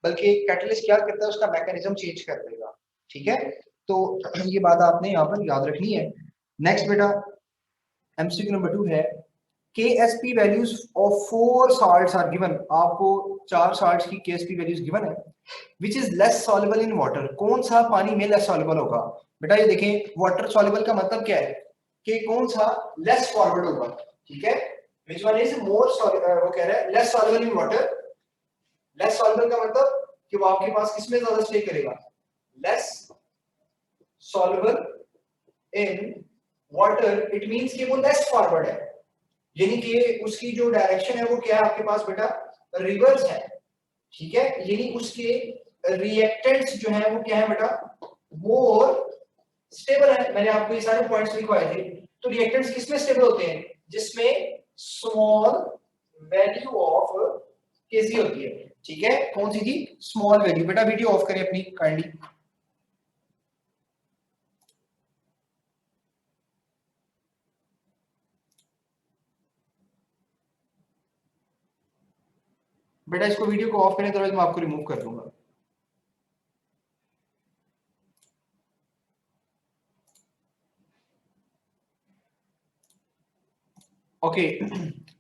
बल्कि कैटलिस्ट क्या करता है, उसका मैकेनिज्म चेंज कर देगा। ठीक है, तो ये बात आपने यहाँ पर याद रखनी है। नेक्स्ट बेटा एमसीक्यू नंबर 2 है, KSP values of 4 salts are given. आपको 4 salts की KSP वैल्यूज गिवन है, which is less soluble in water. कौन सा पानी में लेस सॉल्युबल होगा? बेटा ये देखें, वाटर सॉल्युबल का मतलब क्या है कि कौन सा लेस फॉरवर्ड होगा। ठीक है, विच वन इज मोर, वो कह रहा है less soluble in water. Less soluble का मतलब कि वो आपके पास किसमें ज्यादा स्टे करेगा, less soluble in water, it means कि वो लेस फॉरवर्ड है, यानी कि उसकी जो डायरेक्शन है वो क्या है आपके पास बेटा, रिवर्स है। ठीक है, यानी उसके रिएक्टेंट्स जो है वो क्या है बेटा, मोर स्टेबल है। मैंने आपको ये सारे पॉइंट्स लिखवाए थे। तो रिएक्टेंट्स किसमें स्टेबल होते हैं, जिसमें स्मॉल वैल्यू ऑफ केसी होती है। ठीक है, कौन सी थी, स्मॉल वैल्यू। बेटा वीडियो ऑफ करें अपनी काइंडली। बेटा इसको वीडियो को ऑफ करें, तो मैं आपको रिमूव कर दूंगा। ओके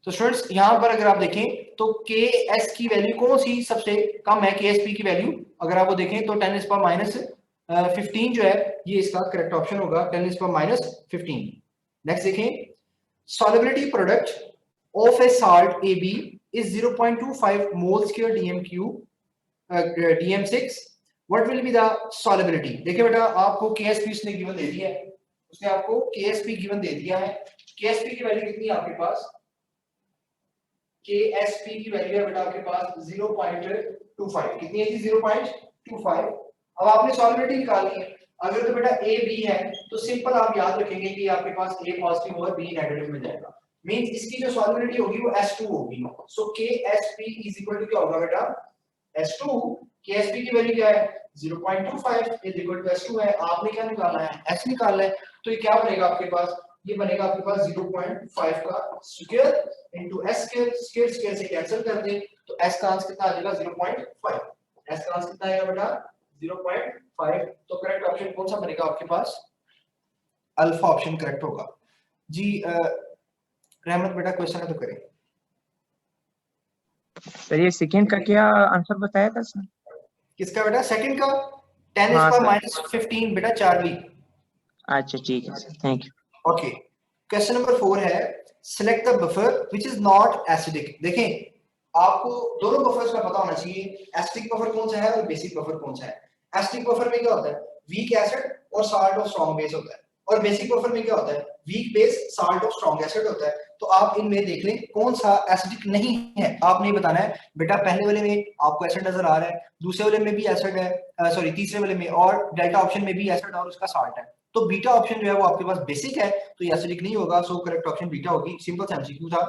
तो स्टूडेंट्स यहां पर अगर आप देखें तो के एस की वैल्यू कौन सी सबसे कम है, के एस पी की वैल्यू अगर आप वो देखें तो 10⁻⁻15 जो है ये इसका करेक्ट ऑप्शन होगा, 10⁻⁻15। नेक्स्ट देखें, solubility product of a salt AB is 0.25 mole square dm6, what will be the solubility? देखिए बेटा आपको KSP उसने गिवन दे दिया है, उसने आपको KSP गिवन दे दिया है। KSP की वैल्यू कितनी है आपके पास, KSP की वैल्यू है बेटा आपके पास 0.25, कितनी है जी 0.25। अब आपने सॉल्युबिलिटी निकालनी है। अगर तो बेटा ए बी है तो सिंपल आप याद रखेंगे कि आपके पास ए पॉजिटिव और बी नेगेटिव में जाएगा, मींस इसकी जो सॉल्युबिलिटी होगी वो S2 होगी। सो KSP इज इक्वल टू क्या होगा बेटा, S2। KSP की वैल्यू क्या है 0.25 इज इक्वल टू S2 है। आपने क्या निकालना है, S निकालना है। तो ये क्या बनेगा आपके पास, ये बनेगा आपके पास 0.5 का square into s square, square square से कैंसिल कर दें तो s का आंसर कितना आ जाएगा 0.5। s का आंसर कितना आएगा बेटा 0.5। तो करेक्ट ऑप्शन कौन सा बनेगा आपके पास, अल्फा ऑप्शन करेक्ट होगा जी। रहमत बेटा क्वेश्चन है तो करें। सर ये सेकंड का क्या आंसर बताया था सर? किसका बेटा, सेकंड का 10 हाँ is सर। minus 15 बेटा चार्ली। अच्छा ठीक है sir, thank you. Okay, question number 4 है, select the buffer which is not acidic. देखें आपको दोनों बफर्स का पता होना चाहिए, एसिडिक बफर कौन सा है और बेसिक बफर कौन सा है। एसिडिक बफर में क्या होता है, वीक एसिड और साल्ट ऑफ स्ट्रॉन्ग बेस होता है, और बेसिक बफर में क्या होता है, weak base salt of strong acid होता है। तो आप इनमें देख लें कौन सा एसिडिक नहीं है, आपने बताना है। बेटा पहले वाले में आपको एसिड नजर आ रहा है, दूसरे वाले में भी एसिड है, सॉरी तीसरे वाले में, और डेल्टा ऑप्शन में भी एसिड और उसका साल्ट है। तो बीटा ऑप्शन जो है वो आपके पास बेसिक है, तो ये एसिडिक नहीं होगा। सो करेक्ट ऑप्शन बीटा होगी। सिंपल सा एमसीक्यू था।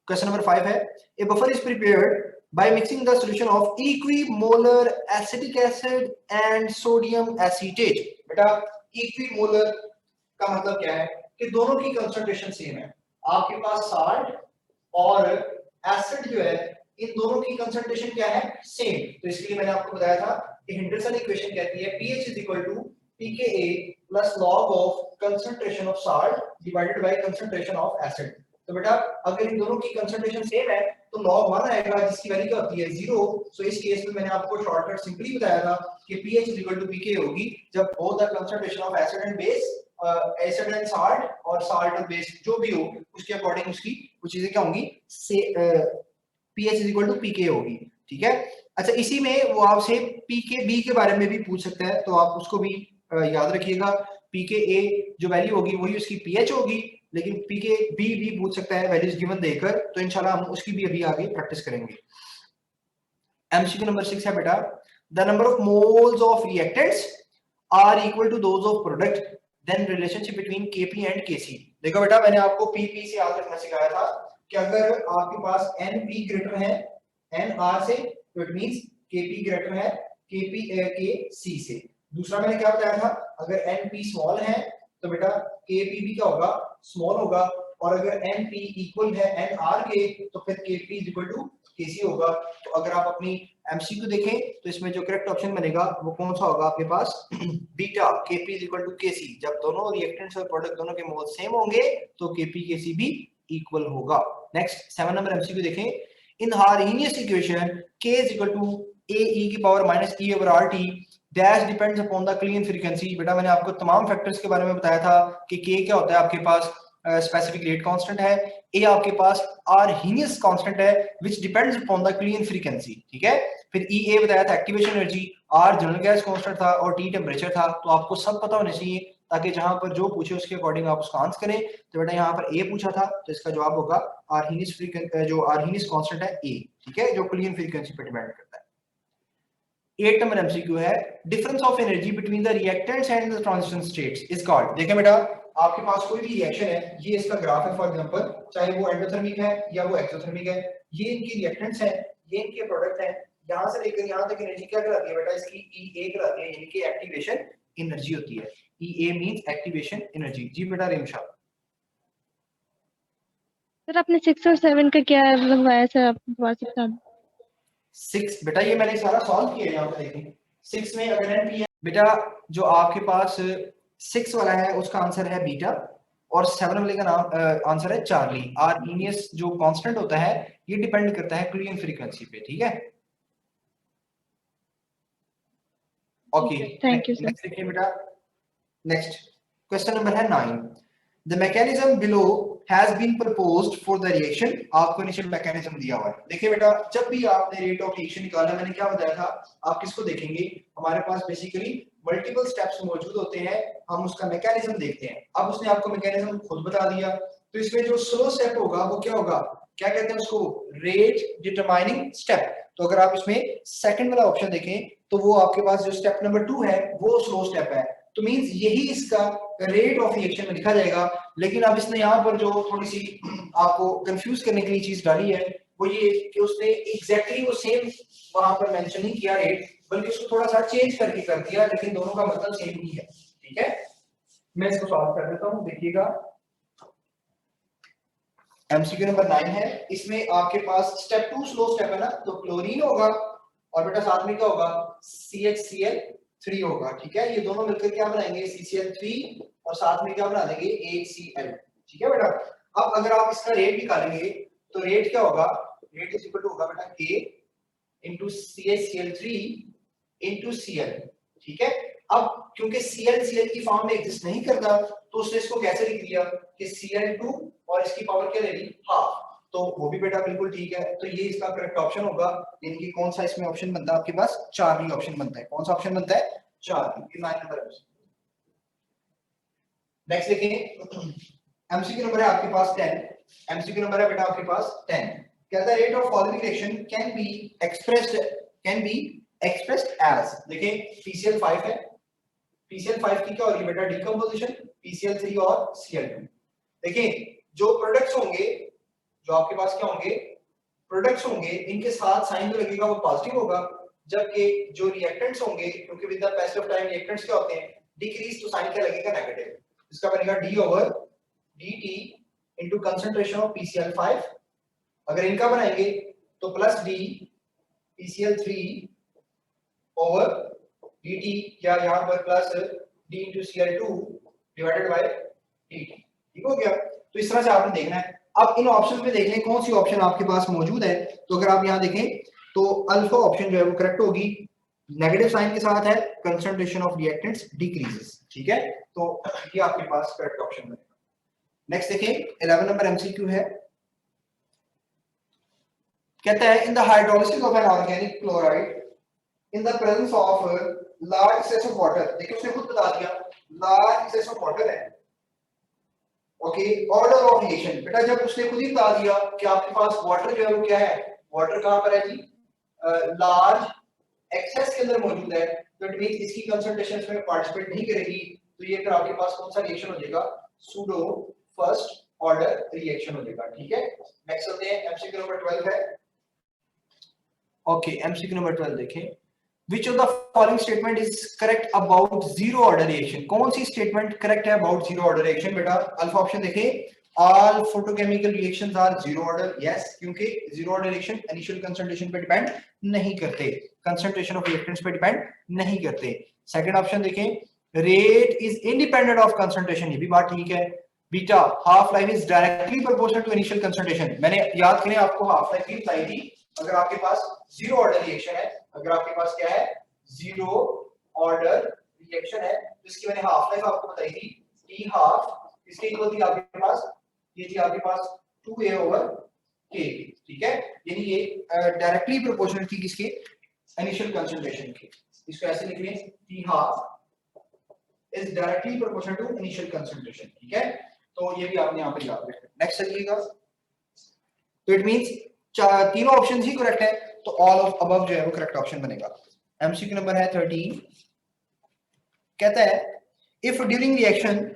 क्वेश्चन नंबर 5 है, ए buffer is prepared by mixing the solution of equimolar acetic acid and sodium acetate। बेटा equimolar का मतलब क्या है कि दोनों की कंसंट्रेशन सेम है। आपके पास साल्ट और एसिड जो है इन दोनों की कंसंट्रेशन क्या है, सेम। तो इसके लिए मैंने आपको बताया था कि हेंडरसन इक्वेशन कहती है pH is equal to pKa plus log of concentration of salt divided by concentration of acid। तो बेटा अगर इन दोनों की कंसंट्रेशन सेम है तो log 1 आएगा, जिसकी वैल्यू क्या होती है 0। सो इस केस में मैंने आपको शॉर्टकट सिंपली बताया था कि pH is equal to pK होगी जब both the concentration of acid and base, acid and salt और साल्ट और बेस जो भी हो उसके अकॉर्डिंग उसकी वो चीजें क्या होंगी, pH is equal to pK होगी। ठीक है, अच्छा इसी में वो आपसे pKb के बारे में भी पूछ सकता है, तो आप उसको भी याद रखिएगा। pKa जो वैल्यू होगी वही उसकी pH होगी, लेकिन pKb भी पूछ सकता है वैल्यूज गिवन देकर, तो इंशाल्लाह हम उसकी भी अभी आगे प्रैक्टिस करेंगे। एमसीक्यू नंबर 6 है बेटा, the number of moles of reactants are equal to those of product, then relationship between Kp and Kc। देखो बेटा मैंने आपको Pp से याद रखना सिखाया था कि अगर आपके पास Np ग्रेटर है Nr से तो इट मींस Kp ग्रेटर है Kc से। दूसरा मैंने क्या बताया था, अगर Np स्मॉल है तो बेटा Kp भी क्या होगा, स्मॉल होगा, और अगर Np इक्वल है Nr के तो फिर Kp is equal to Kc होगा। तो अगर आप अपनी एमसीक्यू देखें तो इसमें जो करेक्ट ऑप्शन बनेगा वो कौन सा होगा आपके पास, beta Kp equal to Kc। जब दोनों रिएक्टेंट्स और प्रोडक्ट दोनों के मोल सेम होंगे तो Kp Kc भी इक्वल होगा। नेक्स्ट 7 नंबर एमसीक्यू देखें, in harmonious equation K is equal to AE की power minus E over RT dash depends upon the clean frequency. बेटा मैंने आपको तमाम फैक्टर्स के बारे में बताया था कि K क्या होता है आपके पास स्पेसिफिक रेट कांस्टेंट है, ए आपके पास आर्हीनियस कांस्टेंट है which depends upon the clean frequency, ठीक है। फिर ई ए बताया था activation energy, R general gas constant था और टी टेंपरेचर था। तो आपको सब पता होना चाहिए ताकि जहां पर जो पूछे उसके अकॉर्डिंग आप उसका आंसर करें। तो बेटा यहाँ पर ए पूछा था तो इसका जवाब होगा आर्हीनियस फ्रीक्वेंसी, जो आर्हीनियस कांस्टेंट है ए, ठीक है, जो क्लीन फ्रीक्वेंसी पर डिपेंड करता है। 8 नंबर एमसीक्यू है, difference of energy between the reactants and the transition states is called. देखिए बेटा आपके पास कोई भी रिएक्शन है, ये इसका ग्राफ है फॉर एग्जांपल, चाहे वो एंडोथर्मिक है या वो एक्सोथर्मिक है, ये इनकी रिएक्टेंट्स हैं, ये इनके प्रोडक्ट हैं, यहां से लेकर यहां तक एनर्जी क्या कहलाती है बेटा, इसकी ईए कहलाती है, यानी कि एक्टिवेशन एनर्जी होती है। ईए मींस एक्टिवेशन एनर्जी। जी बेटा रिमशा। सर आपने 6 और 7 का क्या लगवाया सर, आप दोबारा से बता दो। 6 बेटा ये मैंने सारा सॉल्व किया है, यहाँ पे देखें 6 में अगर एनपी है बेटा, जो आपके पास 6 वाला है उसका आंसर है बीटा और 7 वाले का नाम आंसर है चार्ली। आर्हीनियस जो कांस्टेंट होता है ये डिपेंड करता है क्लीन फ्रीक्वेंसी पे, ठीक है। Okay thank you sir. Next देखिए बेटा, नेक्स्ट क्वेश्चन नंबर है 9। The mechanism below has been proposed for the reaction। आपको नीचे मैकेनिज्म दिया हुआ है। देखिए बेटा जब भी आपने रेट ऑफ रिएक्शन निकाला, मैंने क्या बताया था, आप किसको देखेंगे, हमारे पास बेसिकली मल्टीपल स्टेप्स मौजूद होते हैं, हम उसका मैकेनिज्म देखते हैं। अब उसने आपको मैकेनिज्म खुद बता दिया, तो इसमें जो स्लो स्टेप होगा वो क्या होगा, क्या कहते हैं उसको, रेट डिटरमाइनिंग स्टेप। तो अगर आप इसमें सेकंड वाला ऑप्शन देखें तो वो आपके पास जो स्टेप नंबर 2 है वो स्लो स्टेप है, तो मींस यही इसका रेट ऑफ रिएक्शन में लिखा जाएगा। लेकिन अब इसने यहाँ पर जो थोड़ी सी आपको कंफ्यूज करने के लिए चीज डाली है वो ये कि उसने एग्जैक्टली वो सेम वहां पर मेंशन नहीं किया रेट, बल्कि उसको थोड़ा सा चेंज करके कर दिया, लेकिन दोनों का मतलब सेम ही है, ठीक है। मैं इसको सॉल्व कर देता हूँ, देखिएगा। एमसीक्यू नंबर 9 है, इसमें आपके पास स्टेप 2 स्लो स्टेप है ना, तो क्लोरीन होगा और बेटा साथ में क्या होगा, CHCl3 होगा, ठीक है। ये दोनों मिलकर क्या बनाएंगे, CCl3 और साथ में क्या बना देंगे, HCl, ठीक है बेटा। अब अगर आप इसका रेट निकालेंगे तो रेट क्या होगा, रेट इज इक्वल टू होगा बेटा K into CHCl3 into Cl, ठीक है। अब क्योंकि Cl की फॉर्म में एग्जिस्ट नहीं करता तो उसने इसको कैसे लिख दिया कि Cl2 और इसकी पावर क्या ले ली, हाफ, तो वो भी बेटा बिल्कुल ठीक है। तो ये इसका करेक्ट ऑप्शन होगा, यानी कि कौन सा इसमें ऑप्शन बनता है आपके पास, चार्ली ऑप्शन बनता है। कौन सा ऑप्शन बनता है, चार्ली। 9 number option. नेक्स्ट देखिए एमसीक्यू नंबर है आपके पास 10। एमसीक्यू नंबर है बेटा आपके पास 10। कहता है rate of following reaction can be expressed as. देखिए PCl5 है, PCl5 की क्या होगी बेटा, डिकम्पोजिशन, PCl3 और Cl2। देखिए जो प्रोडक्ट्स होंगे, जो आपके पास क्या होंगे, प्रोडक्ट्स होंगे, इनके साथ साइन जो लगेगा वो पॉजिटिव होगा, जबकि जो रिएक्टेंट्स होंगे, क्योंकि with the passage of time reactants क्या होते हैं, डिक्रीज, तो साइन क्या लगेगा, नेगेटिव। इसका बनेगा D/dt into concentration of PCl5। अगर इनका बनाएंगे तो plus D PCl3 over dt, या यहां पर plus D into Cl2 divided by dt, ठीक हो गया। तो इस तरह से आपने देखना है। अब इन ऑप्शंस में देख लें कौन सी ऑप्शन आपके पास मौजूद है। तो अगर आप यहां देखें तो अल्फा ऑप्शन जो है वो करेक्ट होगी, नेगेटिव साइन के साथ है, कंसंट्रेशन ऑफ रिएक्टेंट्स डिक्रीजेस, ठीक है। तो ये आपके पास करेक्ट ऑप्शन बनेगा। नेक्स्ट देखें 11 नंबर एमसीक्यू है, कहता है in the hydrolysis of an organic chloride in the presence of large access of water. देखिए उसने खुद बता दिया लार्ज एक्सेस ऑफ वाटर है, ओके। ऑर्डर ऑफ रिएक्शन, बेटा जब उसने खुद ही बता दिया कि आपके पास वाटर जो है वो क्या है, वाटर कहां पर है जी, लार्ज एक्सेस के अंदर मौजूद है, तो इट मींस इसकी कंसंट्रेशन इसमें पार्टिसिपेट नहीं करेगी, तो ये फिर आपके पास कौन सा रिएक्शन हो जाएगा, सूडो फर्स्ट ऑर्डर रिएक्शन हो जाएगा, ठीक है। नेक्स्ट चलते हैं, एमसीक्यू नंबर 12 है, ओके। एमसीक्यू नंबर 12 देखें, Which of the following statement is correct about zero order reaction? कौन सी स्टेटमेंट करेक्ट है about zero order reaction? बेटा अल्फा ऑप्शन देखें, all photochemical reactions are zero order, yes, क्योंकि zero order reaction initial concentration पे depend नहीं करते, concentration of reactants पे डिपेंड नहीं करते। सेकंड ऑप्शन देखें, rate is independent of concentration, ये भी बात ठीक है। Beta half life is directly proportional to initial concentration, मैंने याद करें आपको हाफ लाइफ भी बताई थी। अगर आपके पास जीरो ऑर्डर रिएक्शन है, अगर आपके पास क्या है, जीरो ऑर्डर रिएक्शन है, तो इसकी मैंने हाफ लाइफ आपको बताई थी, टी हाफ इसके इक्वल थी आपके पास, ये थी आपके पास 2a ओवर k, ठीक है, यानी ये डायरेक्टली प्रोपोर्शनल थी किसके, इनिशियल कंसंट्रेशन के। इसको ऐसे लिख लें, T half is directly proportional to initial concentration, ठीक है, तो ये भी आपने यहाँ पर याद रखना। नेक्स्ट चलिएगा, तो इट मींस तीनों ऑप्शन ही करेक्ट है, तो ऑल ऑफ अबव जो है वो करेक्ट ऑप्शन बनेगा। एमसीक्यू नंबर है 13, कहता है if during reaction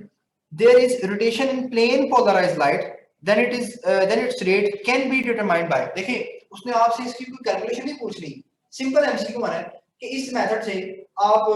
there is rotation in plane polarized light then its rate can be determined by, देखिए उसने आपसे इसकी कोई कैलकुलेशन नहीं पूछ ली, सिंपल एमसीक्यू माना है कि इस मेथड से आप,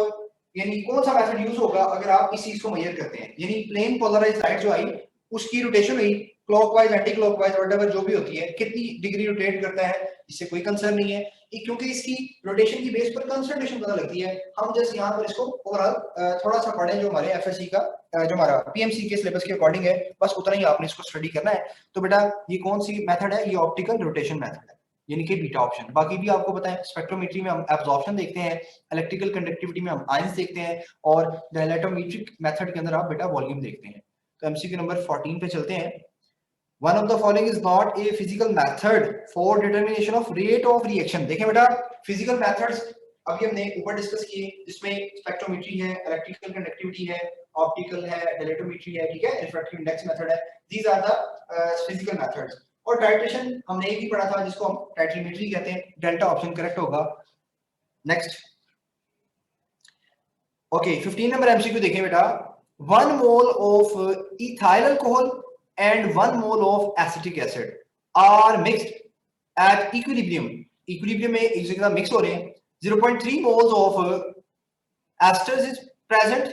यानी कौन सा मेथड यूज होगा अगर आप इस चीज को मेजर करते हैं, यानी प्लेन पोलराइज्ड लाइट जो आई उसकी रोटेशन हुई क्लॉकवाइज एंटी क्लॉकवाइज व्हाटएवर जो भी होती है, कितनी डिग्री रोटेट करता है, इससे कोई कंसर्न नहीं है, क्योंकि इसकी रोटेशन की बेस पर कंसंट्रेशन पता लगती है। हम जस्ट यहाँ पर इसको ओवरऑल थोड़ा सा पढ़ें जो हमारे एफएससी का जो हमारा पीएमसी के सिलेबस के अकॉर्डिंग है, बस उतना ही आपने इसको स्टडी करना है। तो बेटा ये कौन सी मेथड है, ये ऑप्टिकल रोटेशन मेथड है, यानी कि बीटा ऑप्शन। बाकी भी आपको पता है, स्पेक्ट्रोमेट्री में हम एब्जॉर्प्शन देखते हैं, इलेक्ट्रिकल कंडक्टिविटी में हम आयंस देखते हैं, और डायलेटोमेट्रिक मेथड के अंदर आप बेटा वॉल्यूम देखते हैं। तो एमसीक्यू नंबर 14 पे चलते हैं। One of the following is not a physical method for determination of rate of reaction। देखें बेटा, फिजिकल मेथड्स अभी हमने ऊपर डिस्कस किए, जिसमें स्पेक्ट्रोमेट्री है, इलेक्ट्रिकल कंडक्टिविटी है, ऑप्टिकल है, डायलेटोमेट्री है, ठीक है, रिफ्रैक्टिव इंडेक्स मेथड है, these are the physical methods. और टाइट्रेशन हमने ये भी पढ़ा था, जिसको हम टाइट्रीमेट्री कहते हैं, डेल्टा ऑप्शन करेक्ट होगा। नेक्स्ट, ओके 15 नंबर एमसीक्यू देखें बेटा, 1 mole of ethyl alcohol and 1 mole of acetic acid are mixed at equilibrium। equilibrium में एक जगह मिक्स हो रहे हैं, 0.3 moles of esters is present,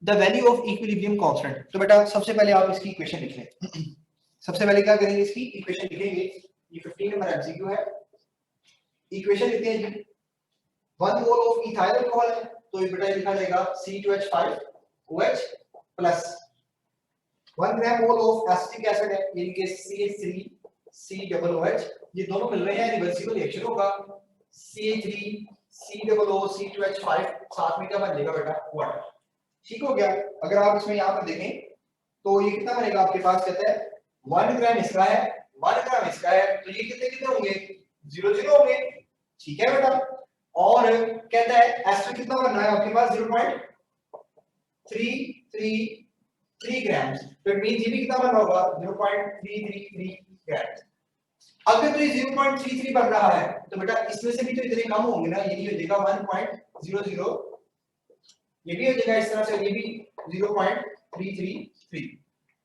the value of equilibrium constant। तो बेटा सबसे पहले आप इसकी इक्वेशन लिख लें। सबसे पहले क्या करेंगे, इसकी इक्वेशन लिखेंगे, ये 15 नंबर एमसीक्यू है, इक्वेशन लिखते हैं जी, 1 मोल ऑफ इथाइल अल्कोहल है, तो ये बेटा लिखा जाएगा C2H5OH plus 1 gram mole of acetic acid है, यानी कि CH3COOH, ये दोनों मिल रहे हैं, रिवर्सिबल रिएक्शन होगा, CH3COO2H5 साथ में क्या बन जाएगा बेटा, वाटर। ठीक हो गया। अगर आप इसमें यहाँ पर देखें तो ये कितना बनेगा आपके पास, कहता है 1 ग्राम इसका है, 1 ग्राम इसका है, तो ये कितने कितने होंगे, 0 0 होंगे, ठीक है बेटा। और कहता है एस्टर कितना बनना है आपके पास, 0.333 ग्राम, तो इट मींस ये भी कितना बन रहा होगा, 0.333 ग्राम। अगर तो ये 0.33 बन रहा है तो बेटा इसमें से भी तो इतने कम होंगे ना, ये भी हो जाएगा 1.00, ये भी हो जाएगा इस तरह से, ये भी 0.333।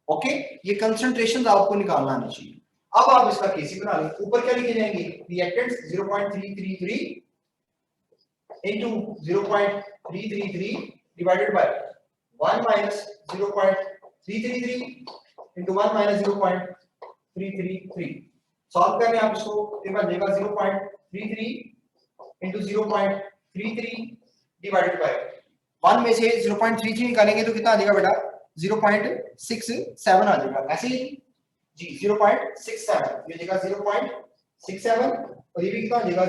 ओके, ये कंसंट्रेशंस आपको निकालना आना चाहिए। अब आप इसका केसी बना लें, ऊपर क्या लिखे जाएंगे, reactants 0.333 into 0.333 divided by 1 minus 0.333 into 1 minus 0.333। Solve करें आप इसको, ये बन जाएगा 0.33 into 0.33 divided by 1 में से 0.33 निकालेंगे तो कितना आ जाएगा बेटा, 0.67 आ जाएगा, ऐसे ही जी 0.67, ये जगह 0.67 और ये भी कितना हो जाएगा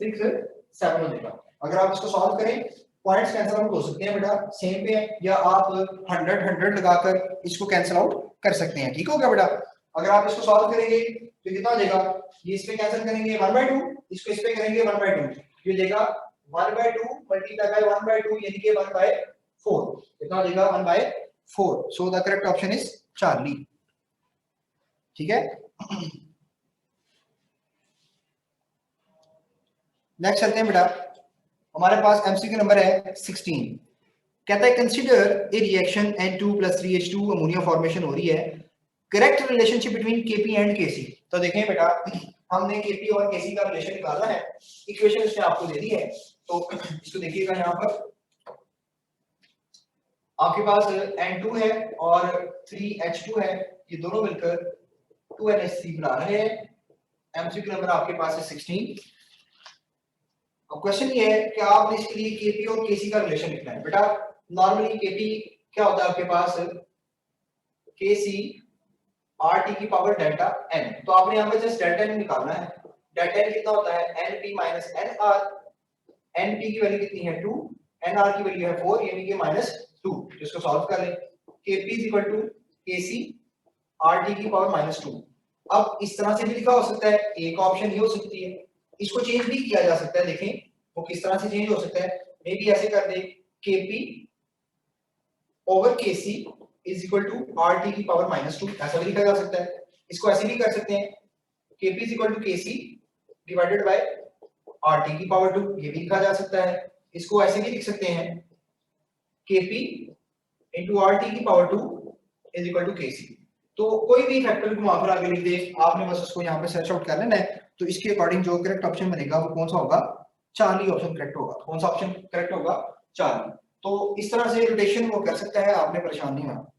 0.67 हो जाएगा। अगर आप इसको सॉल्व करें, पॉइंट्स कैंसिल आउट हो सकते हैं बेटा, सेम पे है, या आप 100 लगाकर इसको कैंसिल आउट कर सकते हैं। ठीक हो गया बेटा। अगर आप इसको सॉल्व करेंगे तो कितना हो जाएगा, ये इस पे कैंसिल करेंगे 1/2, इसको इस पे करेंगे 1/2, ये देगा 1/2 मल्टीप्लाई बाय 1/2 यानी कि 1/4, कितना हो जाएगा 1/4। So the correct option is Charlie. ठीक है, नेक्स्ट चलते हैं बेटा, हमारे पास एमसीक्यू नंबर है 16। कहता है consider a reaction N2 + 3H2 ammonia formation हो रही है, correct relationship between Kp and Kc। तो देखें बेटा, हमने Kp और Kc का रिलेशन निकालना है, इक्वेशन इसने आपको दे दी है, तो इसको देखिएगा यहाँ पर, आपके पास N2 है और 3H2 है, ये दोनों मिलकर 2NH3 बना रहे हैं। एमसीक्यू नंबर आपके पास है 16। अब क्वेश्चन ये है कि आपने इसके लिए केपी और केसी का रिलेशन लिखना है। बेटा नॉर्मली केपी क्या होता है आपके पास, केसी आर टी की पावर डेल्टा एन, तो आपने यहाँ पे जस्ट डेल्टा एन निकालना है। डेल्टा एन कितना होता है, N P minus N R. N P की वैल्यू कितनी है 2, एन आर की वैल्यू है 4, यानी कि -2। जिसको सॉल्व कर लें, Kp is equal to Kc R T की पावर -2। अब इस तरह से भी लिखा हो सकता है, एक ऑप्शन ये हो सकती है। इसको चेंज भी किया जा सकता है, देखें वो किस तरह से चेंज हो सकता है। मे बी ऐसे कर दे, KP over KC is equal to R T की पावर -2, ऐसा भी लिखा जा सकता है। इसको ऐसे भी कर सकते हैं, Kp is equal to Kc divided by R T की पावर 2, ये भी लिखा जा सकता है। इसको ऐसे भी लिख सकते हैं, केपी इंटू आर टी की पावर 2 इज इक्वल टू केसी। तो कोई भी फैक्टर को वहां पर आगे लिख दे, आपने बस उसको यहाँ पे सर्च आउट कर लेना है। तो इसके अकॉर्डिंग जो करेक्ट ऑप्शन बनेगा वो कौन सा होगा, चार्ली ऑप्शन करेक्ट होगा। कौन सा ऑप्शन करेक्ट होगा, चार्ली। तो इस तरह से रोटेशन वो कर सकता है, आपने परेशान नहीं होना।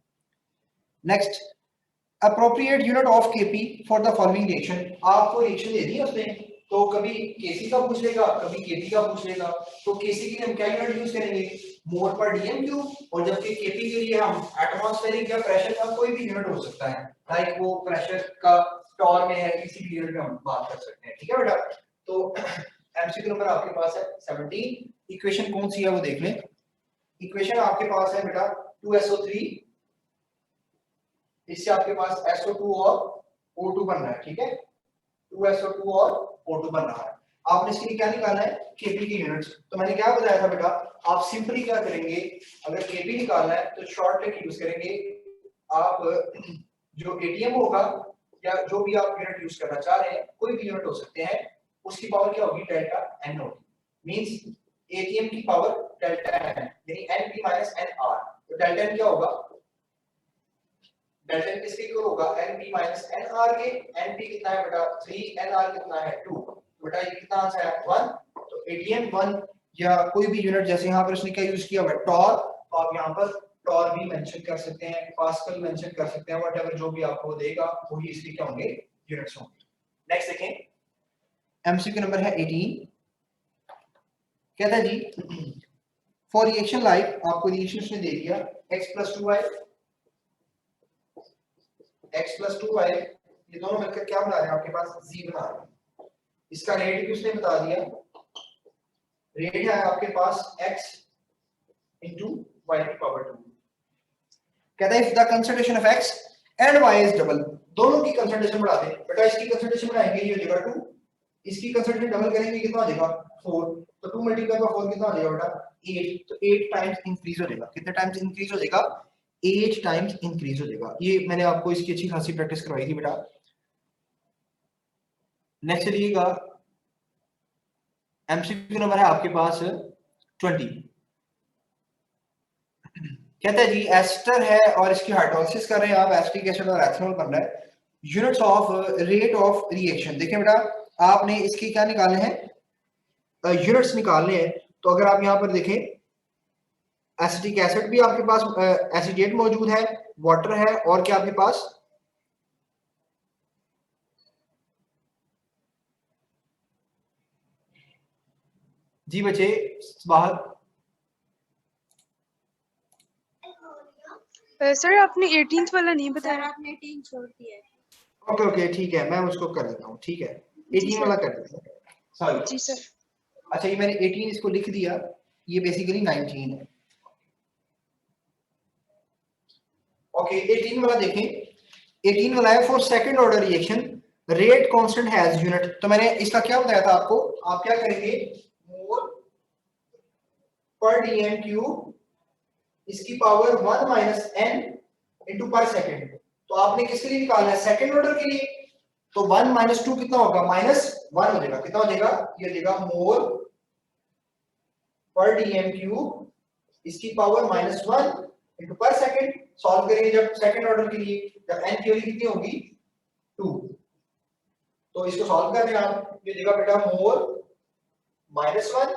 Next, appropriate unit of Kp for the following reaction। आपको रिएक्शन दे दी है उसने, तो कभी Kc का पूछ लेगा, कभी Kp का पूछ लेगा। तो Kc के लिए हम क्या यूनिट यूज करेंगे, मोल पर डीएम क्यूब, और जबकि Kp के लिए हम एटमॉस्फेरिक या प्रेशर का कोई भी यूनिट हो सकता है, लाइक वो प्रेशर का टॉर में है, किसी भी यूनिट में हम बात कर सकते हैं। ठीक है बेटा, तो एमसीक्यू नंबर आपके पास है 17। इक्वेशन कौन सी है वो देख लें। इक्वेशन आपके पास है बेटा 2SO3, इससे आपके पास SO2 और O2 बन रहा है। ठीक है, 2SO2 और O2 बन रहा है। आपने इसके लिए क्या निकालना है, Kp की यूनिट्स। तो मैंने क्या बताया था बेटा, आप सिंपली क्या करेंगे, अगर Kp निकालना है तो शॉर्ट ट्रिक यूज करेंगे। आप जो एटीएम होगा या जो भी आप यूनिट यूज करना चाह रहे हैं, कोई भी यूनिट हो सकते हैं, उसकी पावर क्या होगी, डेल्टा एन होगी। मींस एटीएम की पावर डेल्टा एन, यानी एनपी माइनस एन आर। तो डेल्टा एन क्या होगा, डेल्टा एन किसके इक्वल होगा, np माइनस nr के। np कितना है बेटा 3, nr कितना है 2। तो बेटा ये कितना आंसर है 1। तो एटीएम 1 या कोई भी यूनिट, जैसे यहाँ पर उसने क्या यूज किया हुआ है, टॉर, तो आप यहाँ पर टॉर भी मेंशन कर सकते हैं, पास्कल मेंशन कर सकते हैं, व्हाटएवर जो भी आपको देगा वही इसके क्या होंगे, यूनिट्स होंगे। नेक्स्ट देखें, एमसीक्यू नंबर है 18। कहता है जी, फॉर रिएक्शन लाइक, आपको रिएक्शन उसने दे दिया x + 2y, x + 2y, ये दोनों मिलकर क्या बना रहे हैं आपके पास, z बना रहे हैं। इसका रेट भी उसने बता दिया, रेट है आपके पास x into y की पावर 2। कहता है if the concentration of x and y is double, दोनों की कंसंट्रेशन बढ़ा दें। बेटा इसकी कंसंट्रेशन बढ़ाएंगे, ये हो जाएगा 2, इसकी कंसंट्रेशन डबल करेंगे, कितना हो जाएगा 4। तो 2 मल्टीप्लाई बाय 4 कितना हो जाएगा बेटा 8। तो 8 टाइम्स इंक्रीज हो जाएगा। कितने टाइम्स इंक्रीज हो जाएगा, 8 टाइम्स इंक्रीज हो जाएगा। ये मैंने आपको इसकी अच्छी खासी प्रैक्टिस करवाई थी बेटा। नेक्स्ट चलिएगा, एमसीक्यू नंबर है आपके पास 20। कहता है जी एस्टर है और इसकी हाइड्रोलिसिस कर रहे हैं आप, एसिटिक एसिड और एथेनॉल बन रहा है। Units of rate of reaction, देखिए बेटा आपने इसके क्या निकालने हैं, यूनिट्स निकालने हैं। तो अगर आप यहाँ पर देखें, एसिटिक एसिड भी आपके पास एसिडेट मौजूद है, वाटर है, और क्या आपके पास जी बच्चे बाहर। सर आपने 18th वाला नहीं बताया, आपने 18 छोड़ दिया है। ओके ओके ठीक है, मैं उसको कर देता हूँ। ठीक है 18 वाला कर देता हूँ, सॉरी जी सर। अच्छा ये मैंने 18 इसको लिख दिया, ये बेसिकली 19 है। ओके 18 वाला देखें, 18 वाला है for second order reaction rate constant has unit. तो मैंने इसका क्या बताया था आपको, आप क्या करेंगे, मोल पर डीएम क्यूब इसकी पावर 1 माइनस n इनटू पर सेकंड। तो आपने किसके लिए निकालना है, सेकंड ऑर्डर के लिए। तो 1 - 2 कितना होगा, -1 हो जाएगा। कितना हो जाएगा, ये हो जाएगा मोल पर डीएम क्यूब इसकी पावर -1 इनटू पर सेकंड। सॉल्व करेंगे जब सेकंड ऑर्डर के लिए, जब n की वैल्यू कितनी होगी 2। तो इसको सॉल्व कर रहे हैं आप, ये देगा बेटा मोल -1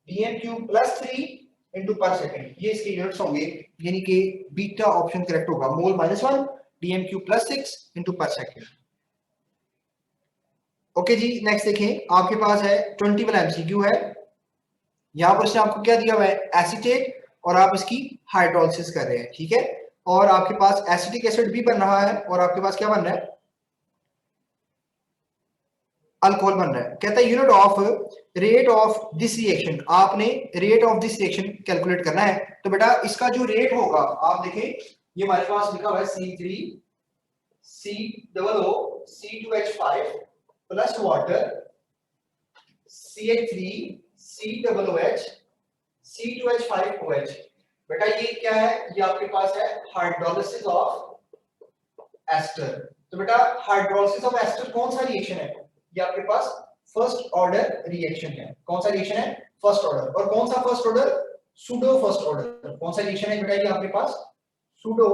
डीएम क्यूब +3 इनटू पर सेकंड, ये इसके यूनिट्स होंगे, यानी कि बीटा ऑप्शन करेक्ट होगा, मोल -1 dm³ + 6 इनटू पर सेकंड। ओके जी, नेक्स्ट देखें, आपके पास है 20 वाला एमसीक्यू है। यहां पर से आपको क्या दिया हुआ है, एसीटेट, और आप इसकी हाइड्रोलिसिस कर रहे हैं, ठीक है, और आपके पास एसिटिक एसिड भी बन रहा है, और आपके पास क्या बन रहा है, अल्कोहल बन रहा है। कहता है unit of rate of this reaction, आपने rate of this reaction calculate करना है। तो बेटा इसका जो रेट होगा, आप देखें ये हमारे पास लिखा हुआ है C3COO plus water CH3COOH C2H5OH। बेटा ये क्या है, ये आपके पास है हाइड्रोलिसिस ऑफ एस्टर। तो बेटा हाइड्रोलिसिस ऑफ एस्टर कौन सा रिएक्शन है, ये आपके पास फर्स्ट ऑर्डर रिएक्शन है। कौन सा रिएक्शन है, फर्स्ट ऑर्डर। और कौन सा first order, pseudo first order. कौन सा रिएक्शन है बेटा, ये आपके पास सूडो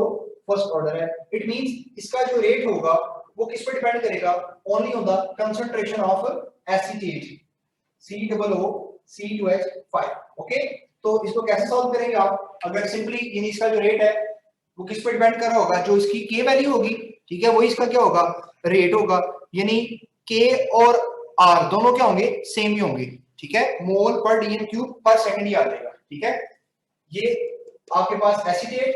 फर्स्ट ऑर्डर है। इट मींस इसका जो रेट होगा वो किस पर डिपेंड करेगा, only on the concentration of acetate COO-C2H5। Okay, तो इसको कैसे सॉल्व करेंगे आप, अगर सिंपली यानी इसका जो रेट है वो किस पर डिपेंड कर रहा होगा, जो इसकी के वैल्यू होगी, ठीक है, वही इसका क्या होगा, रेट होगा। यानी के और आर दोनों क्या होंगे, सेम ही होंगे, ठीक है, मोल पर dm³ पर सेकंड ही आ जाएगा, ठीक है। ये आपके पास एसीटेट,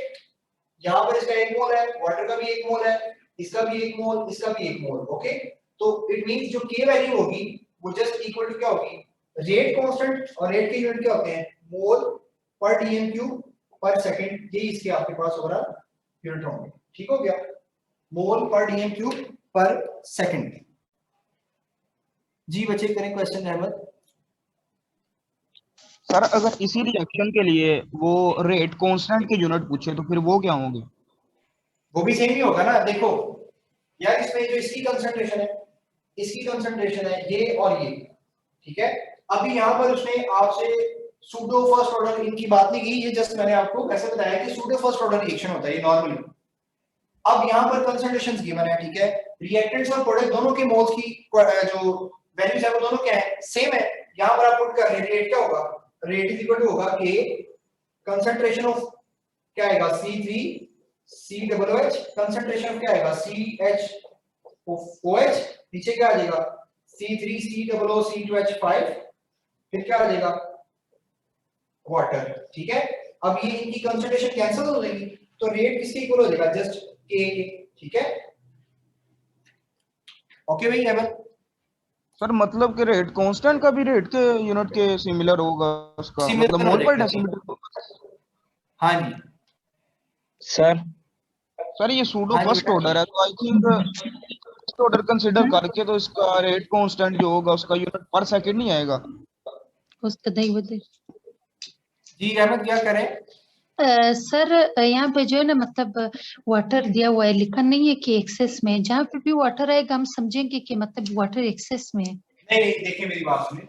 यहां पर इसका 1 मोल है, वाटर का भी 1 मोल है, इसका भी 1 मोल, इसका भी 1 मोल। ओके, तो इट मींस जो के वैल्यू होगी वो जस्ट इक्वल टू क्या होगी, रेट कांस्टेंट, और रेट के यूनिट क्या होते हैं, मोल पर dm³ पर सेकंड, ये इसके आपके पास ओवरऑल यूनिट होंगे। ठीक हो गया, मोल पर dm³ पर सेकंड। जी बच्चे करें क्वेश्चन अहमद। सर अगर इसी रिएक्शन के लिए वो रेट कांस्टेंट के यूनिट पूछे तो फिर वो क्या होंगे, वो भी सेम ही होगा ना। देखो यार, इसमें जो इसकी कंसंट्रेशन है, इसकी कंसंट्रेशन है ये और ये, ठीक है। अभी यहाँ पर उसने आपसे सूडो फर्स्ट ऑर्डर इनकी बात नहीं की, ये जस्ट मैंने आपको ऐसे बताया कि सूडो फर्स्ट ऑर्डर रिएक्शन होता है ये नॉर्मली। अब यहाँ पर कंसंट्रेशंस गिवन है, ठीक है, रिएक्टेंट्स और प्रोडक्ट दोनों के मोल्स की जो वैल्यूज है वो दोनों क्या है, सेम है। यहाँ पर आप पुट कर रहे हैं, रेट क्या होगा, रेट इज इक्वल टू होगा के कंसंट्रेशन ऑफ क्या आएगा C3COOH, कंसंट्रेशन ऑफ क्या आएगा CHOOH, नीचे क्या आ जाएगा C3COO-C2H5, फिर क्या आ जाएगा वाटर, ठीक है। अब ये इनकी कंसंट्रेशन कैंसिल हो जाएगी, तो रेट किसके इक्वल हो जाएगा, जस्ट के, ठीक है। ओके भाई अहमद। सर मतलब कि रेट कांस्टेंट का भी रेट के यूनिट के सिमिलर होगा, उसका मतलब मोल पर डेसीमीटर। हाँ जी सर ये सूडो फर्स्ट ऑर्डर है, तो I think first order consider करके तो इसका रेट कांस्टेंट जो होगा उसका यूनिट पर सेकंड नहीं आएगा। उसका दही बदे जी अहमद क्या करें। सर यहाँ पे जो है ना, मतलब वाटर दिया हुआ है, लिखा नहीं है कि एक्सेस में, जहाँ पे भी वाटर आएगा हम समझेंगे कि मतलब वाटर एक्सेस में है। नहीं देखिए मेरी बात सुनिए,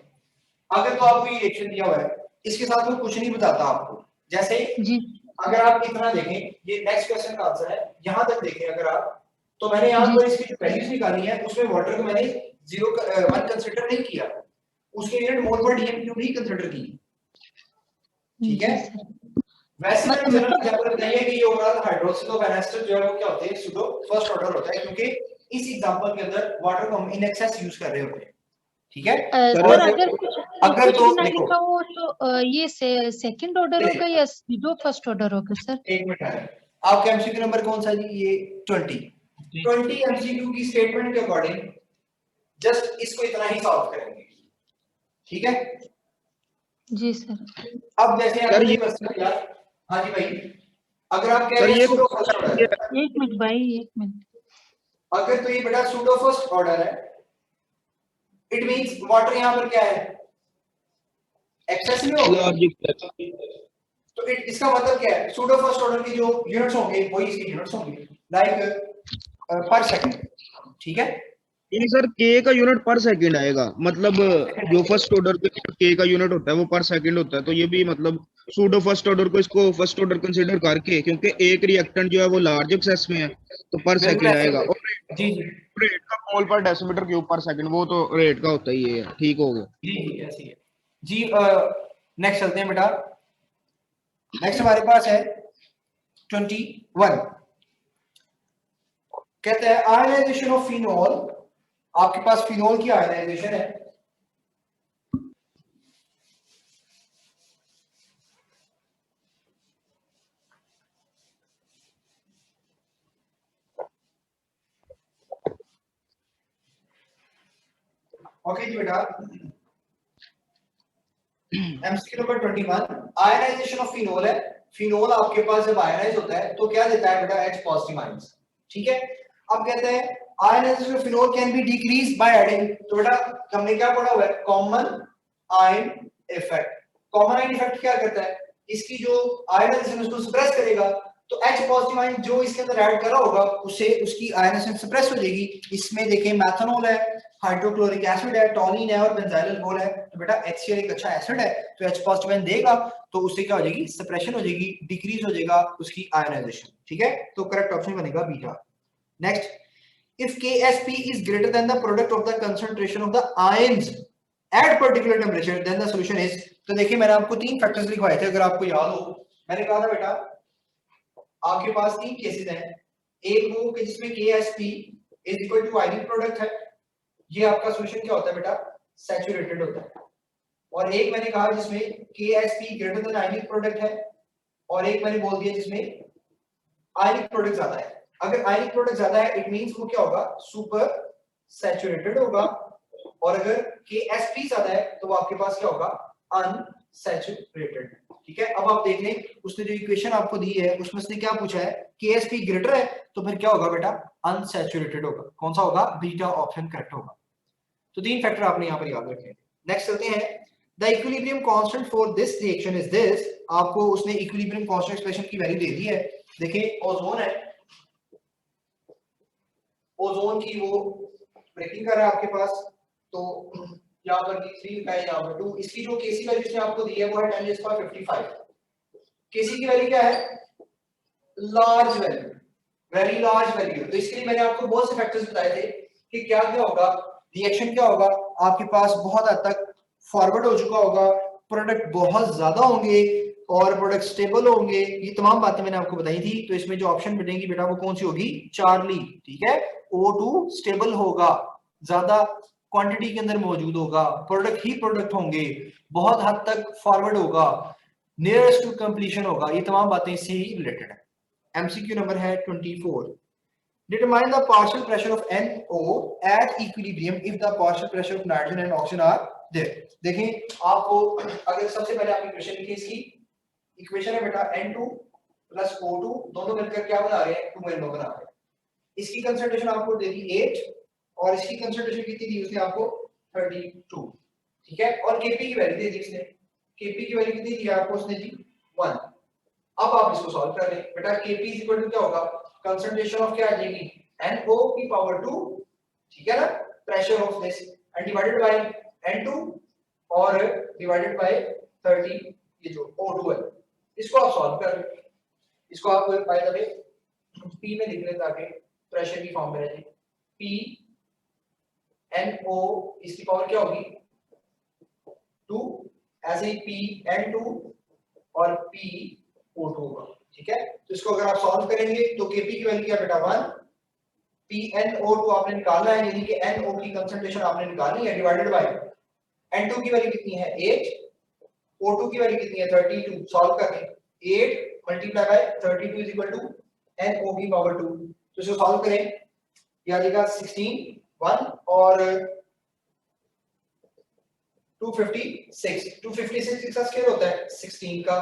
अगर तो आपको ये रिएक्शन दिया हुआ है, इसके साथ वो कुछ नहीं बताता आपको। जैसे जी अगर आप इतना देखें, ये नेक्स्ट क्वेश्चन का आंसर है, यहां तक देखें अगर आप, तो मैंने यहाँ पर इसकी वैल्यूज निकाली है, उसमें वाटर को मैंने 1 कंसीडर नहीं किया, उसके यूनिट मोल पर dm³ ही कंसीडर की, ठीक है। वैसे मैंने जनरल एग्जांपल बताइए कि ये ओवरऑल हाइड्रोलिसिस ऑफ एस्टर जो है वो क्या होते हैं, सूडो फर्स्ट ऑर्डर होता है, क्योंकि इस एग्जांपल के अंदर वाटर को हम इन एक्सेस यूज कर रहे होते हैं, ठीक है। सर अगर कुछ तो ना लिखा हो तो ये सेकंड ऑर्डर होगा या सीधो फर्स्ट ऑर्डर होगा सर? एक मिनट है, आपका एमसीक्यू नंबर कौन सा जी, ये 20 एमसीक्यू की स्टेटमेंट के अकॉर्डिंग जस्ट इसको इतना ही सॉल्व करेंगे, ठीक है जी सर। अब जैसे सर ये हाँ जी भाई, अगर आप कह रहे हैं सूडो फर्स्ट ऑर्डर, एक मिनट भाई, एक मिनट, अगर तो ये बेटा सूडो फर्स्ट ऑर्डर है, इट मींस वाटर यहां पर क्या है, एक्सेस में होगा, तो इसका मतलब क्या है, सूडो फर्स्ट ऑर्डर की जो यूनिट्स होंगे वही इसकी यूनिट्स होंगे, लाइक पर सेकंड, ठीक है। नहीं सर, के का यूनिट पर सेकंड आएगा, मतलब जो फर्स्ट ऑर्डर के का यूनिट होता है वो पर सेकंड होता है, तो ये भी मतलब सूडो फर्स्ट ऑर्डर को इसको फर्स्ट ऑर्डर कंसीडर करके, क्योंकि एक रिएक्टेंट जो है वो लार्ज एक्सेस में है तो पर सेकंड आएगा, और जी रेट का मोल पर डेसीमीटर क्यूब पर सेकंड वो तो रेट का होता ही है, ठीक हो गया जी ऐसे ही है जी। नेक्स्ट चलते हैं बेटा, नेक्स्ट हमारे पास है 21, कहते हैं आयनाइजेशन ऑफ फिनोल। आपके पास फिनोल की आयनाइजेशन है, ओके जी बेटा। MCQ number 21, ionisation of phenol है। फिनोल आपके पास जब आयनाइज होता है तो क्या देता है बेटा, H पॉजिटिव आयंस, ठीक है। अब कहते हैं ionisation of phenol can be decrease by adding, तो बेटा हमने क्या पढ़ा हुआ है, common ion effect. Common ion effect क्या करता है, इसकी जो आयनाइजेशन उसको सप्रेस करेगा, तो H पॉजिटिव आयन जो इसके अंदर ऐड करा होगा उससे उसकी आयनाइजेशन सप्रेस हो जाएगी। इसमें देखें मैथनॉल है, हाइड्रोक्लोरिक एसिड है, टॉनिन है और बेंजाइल अल्कोहल है। तो बेटा HCl एक अच्छा एसिड है, तो H पॉजिटिव आयन देगा तो उससे क्या हो जाएगी, सप्रेशन हो जाएगी, डिक्रीज हो जाएगा उसकी आयनाइजेशन, ठीक है। तो करेक्ट ऑप्शन बनेगा beta. Next, if Ksp is greater than the product of the concentration of the ions at particular temperature then the solution is, तो देखिए मैंने आपको तीन फैक्टर्स लिखवाए थे, अगर आपको याद हो। मैंने कहा था बेटा आपके पास तीन केसेस हैं, एक वो कि जिसमें Ksp is equal to ionic product है, ये आपका सॉल्यूशन क्या होता है बेटा, सैचुरेटेड होता है। और एक मैंने कहा जिसमें Ksp greater than ionic product है, और एक मैंने बोल दिया जिसमें आयनिक प्रोडक्ट ज्यादा है। अगर आयनिक प्रोडक्ट ज्यादा है इट मींस वो क्या होगा, सुपर सैचुरेटेड होगा, और अगर Ksp ज्यादा है तो वो आपके पास क्या होगा, अनसैचुरेटेड, ठीक है। अब आप देख लें उसने जो इक्वेशन आपको दी है उसमें उसने क्या पूछा है, Ksp ग्रेटर है तो फिर क्या होगा बेटा, अनसैचुरेटेड होगा। कौन सा होगा, बीटा ऑप्शन करेक्ट होगा। तो तीन फैक्टर आपने यहाँ पर याद रखे। नेक्स्ट चलते हैं, the equilibrium constant for this reaction is this. आपको उसने इक्विलिब्रियम कांस्टेंट एक्सप्रेशन की वैल्यू दे दी है। देखिए ओजोन है, ओजोन की वो ब्रेकिंग कर रहा है आपके पास, तो यहाँ पर 3 है, यहाँ पर 2। इसकी जो केसी वैल्यू इसने आपको दी है वो है 10⁵55। केसी की वैल्यू क्या है, large value, very large value. तो इसके लिए मैंने आपको बहुत से फैक्टर्स बताए थे कि क्या क्या होगा, रिएक्शन क्या होगा, आपके पास बहुत हद तक फॉरवर्ड हो चुका होगा, प्रोडक्ट बहुत ज्यादा होंगे और प्रोडक्ट स्टेबल होंगे। ये तमाम बातें मैंने आपको बताई थी। तो इसमें जो ऑप्शन बनेगी बेटा वो कौन सी होगी, चार्ली, ठीक है। O2 स्टेबल होगा, ज्यादा क्वांटिटी के अंदर मौजूद होगा, प्रोडक्ट ही प्रोडक्ट होंगे, बहुत हद तक फॉरवर्ड होगा, नियरेस्ट टू कंप्लीशन होगा। ये तमाम बातें इससे ही रिलेटेड है। एमसीक्यू नंबर है 24, determine the partial pressure of NO at equilibrium if the partial pressure of nitrogen and oxygen are there। देखें आपको अगर सबसे पहले आप इक्वेशन लिखिए, इसकी इक्वेशन है बेटा N2 प्लस O2 दोनों मिलकर क्या बना रहे हैं, 2NO बना रहे हैं। इसकी कंसंट्रेशन आपको दे दी 8 और इसकी कंसंट्रेशन कितनी दी उसने आपको 32, ठीक है। और Kp की वैल्यू दे दी उसने, Kp की वैल्यू कितनी दी आपको उसने दी 1। अब आप इसको सॉल्व कर लें बेटा, Kp इक्वल टू क्या होगा, कंसंट्रेशन ऑफ क्या आ जाएगी, NO की पावर 2, ठीक है ना, pressure of this and divided by N2 और डिवाइडेड बाय 30, ये जो O2 है। इसको आप सॉल्व कर लें, इसको आप बाय द वे P में लिख लें ताकि प्रेशर की फॉर्म में रहे। P NO इसकी पावर क्या होगी 2, ऐसे ही P N2 और P O2 होगा, ठीक है। तो इसको अगर आप सॉल्व करेंगे तो Kp की वैल्यू क्या बेटा 1, PnO2 आपने निकालना है, यानी कि NO की कंसंट्रेशन आपने निकालनी है, डिवाइडेड बाय N2 की वैल्यू कितनी है 8, O2 की वैल्यू कितनी है 32। सॉल्व करें 8 multiply by 32 is equal to NO की पावर 2। तो इसको सॉल्व करें, ये आ जाएगा 16 1 और 256। 256 किसका स्क्वायर होता है 16 का,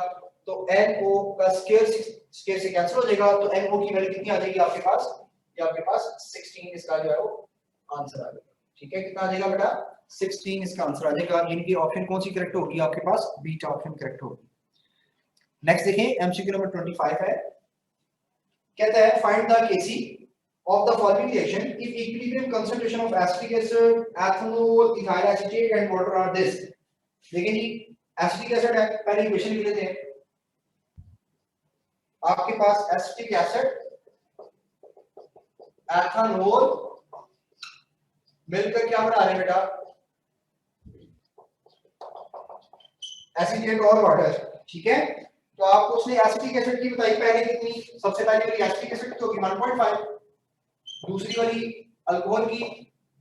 तो NO का स्क्वायर से कैंसिल हो जाएगा, तो NO की वैल्यू कितनी आ जाएगी आपके पास, ये आपके पास 16 इसका जो है वो आंसर आ जाएगा, ठीक है। कितना आ जाएगा बेटा 16 इसका आंसर आ जाएगा, यानी कि ऑप्शन कौन सी करेक्ट होगी आपके पास, बीटा ऑप्शन करेक्ट होगी। नेक्स्ट देखें एमसीक्यू नंबर 25 है, कहता है find the Kc of the following reaction if equilibrium concentration of acetic acid, ethanol, ethyl acetate and water are this। देखिए जी एसिटिक एसिड है, पहले इक्वेशन लिख लेते हैं। आपके पास एसिटिक एसिड, एथेनॉल मिलकर क्या बना रहे हैं बेटा, एसिटेट और वाटर, ठीक है। तो आपको उसने एसिटिक एसिड की बताई पहले कितनी, सबसे पहले वाली एसिटिक एसिड की होगी 1.5, दूसरी वाली अल्कोहल की,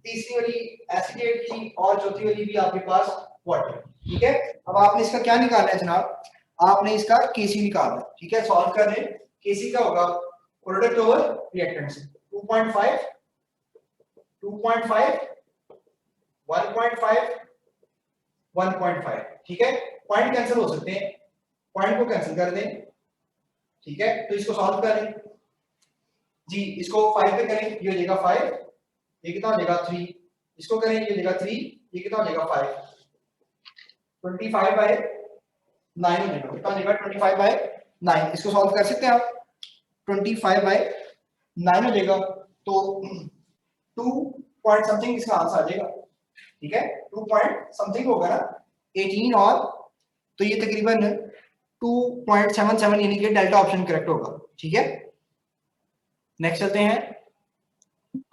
तीसरी वाली एसिटेट की और चौथी वाली भी आपके पास वाटर। ठीक है, अब आपने इसका क्या निकालना है जनाब, आपने इसका केसी निकालना है। ठीक है, सॉल्व कर रहे हैं, केसी का होगा प्रोडक्ट ओवर रिएक्टेंट से 2.5 2.5 1.5 1.5। ठीक है, पॉइंट कैंसिल हो सकते हैं, पॉइंट को कैंसिल कर दें। ठीक है, तो इसको सॉल्व करें जी, इसको 5 पे करें, ये हो जाएगा 5, ये कितना हो जाएगा 3, इसको करें ये हो जाएगा 3, ये कितना हो जाएगा 5, 25 बाय 9 हो जाएगा, कितना हो जाएगा 25 बाय 9। इसको सॉल्व कर सकते हैं आप, 25 बाय 9 हो जाएगा, तो 2 पॉइंट समथिंग इसका आंसर आ जाएगा। ठीक है, 2 पॉइंट समथिंग होगा ना 18, और तो ये तकरीबन 2.77 यानी कि डेल्टा ऑप्शन करेक्ट होगा। ठीक है, नेक्स्ट चलते हैं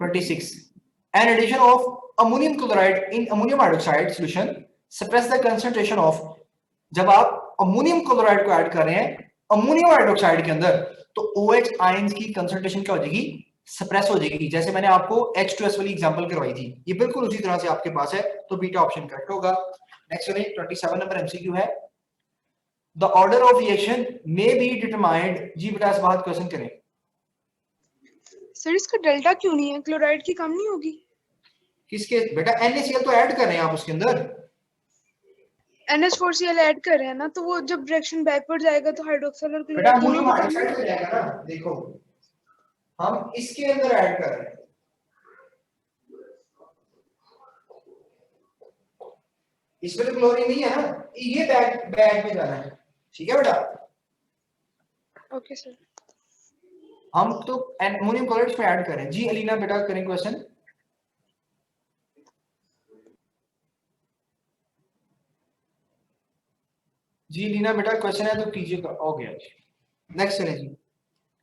26। An addition of ammonium chloride in ammonium hydroxide solution suppress the concentration of, जब आप अमोनियम क्लोराइड को ऐड कर रहे हैं अमोनियम हाइड्रोक्साइड के अंदर, तो OH आयंस की कंसंट्रेशन क्या हो जाएगी, सप्रेस हो जाएगी। जैसे मैंने आपको H2S वाली एग्जांपल करवाई थी, ये बिल्कुल उसी तरह से आपके पास है, तो बीटा ऑप्शन करेक्ट होगा। नेक्स्ट चलिए 27 नंबर एमसीक्यू है, the order of reaction may be determined. जी बेटा इस बात क्वेश्चन करें। सर इसका डेल्टा क्यों नहीं है, क्लोराइड की कम नहीं होगी? किसके बेटा, NaCl तो ऐड कर रहे हैं आप उसके अंदर, NH4Cl ऐड कर रहे हैं ना, तो वो जब डायरेक्शन बैकवर्ड जाएगा तो हाइड्रोक्साइड और बेटा क्लोराइड अमोनियम दोनों हाइड्रोक्साइड हो जाएगा ना। देखो हम इसके अंदर ऐड कर रहे हैं, इसमें तो क्लोरीन नहीं है ना, ये बैग में जाना है। ठीक है बेटा, ओके सर। हम तो अमोनियम क्लोराइड में ऐड करें। जी अलीना बेटा करें क्वेश्चन। जी लीना बेटा क्वेश्चन है तो कीजिए, हो गया। नेक्स्ट चलें जी,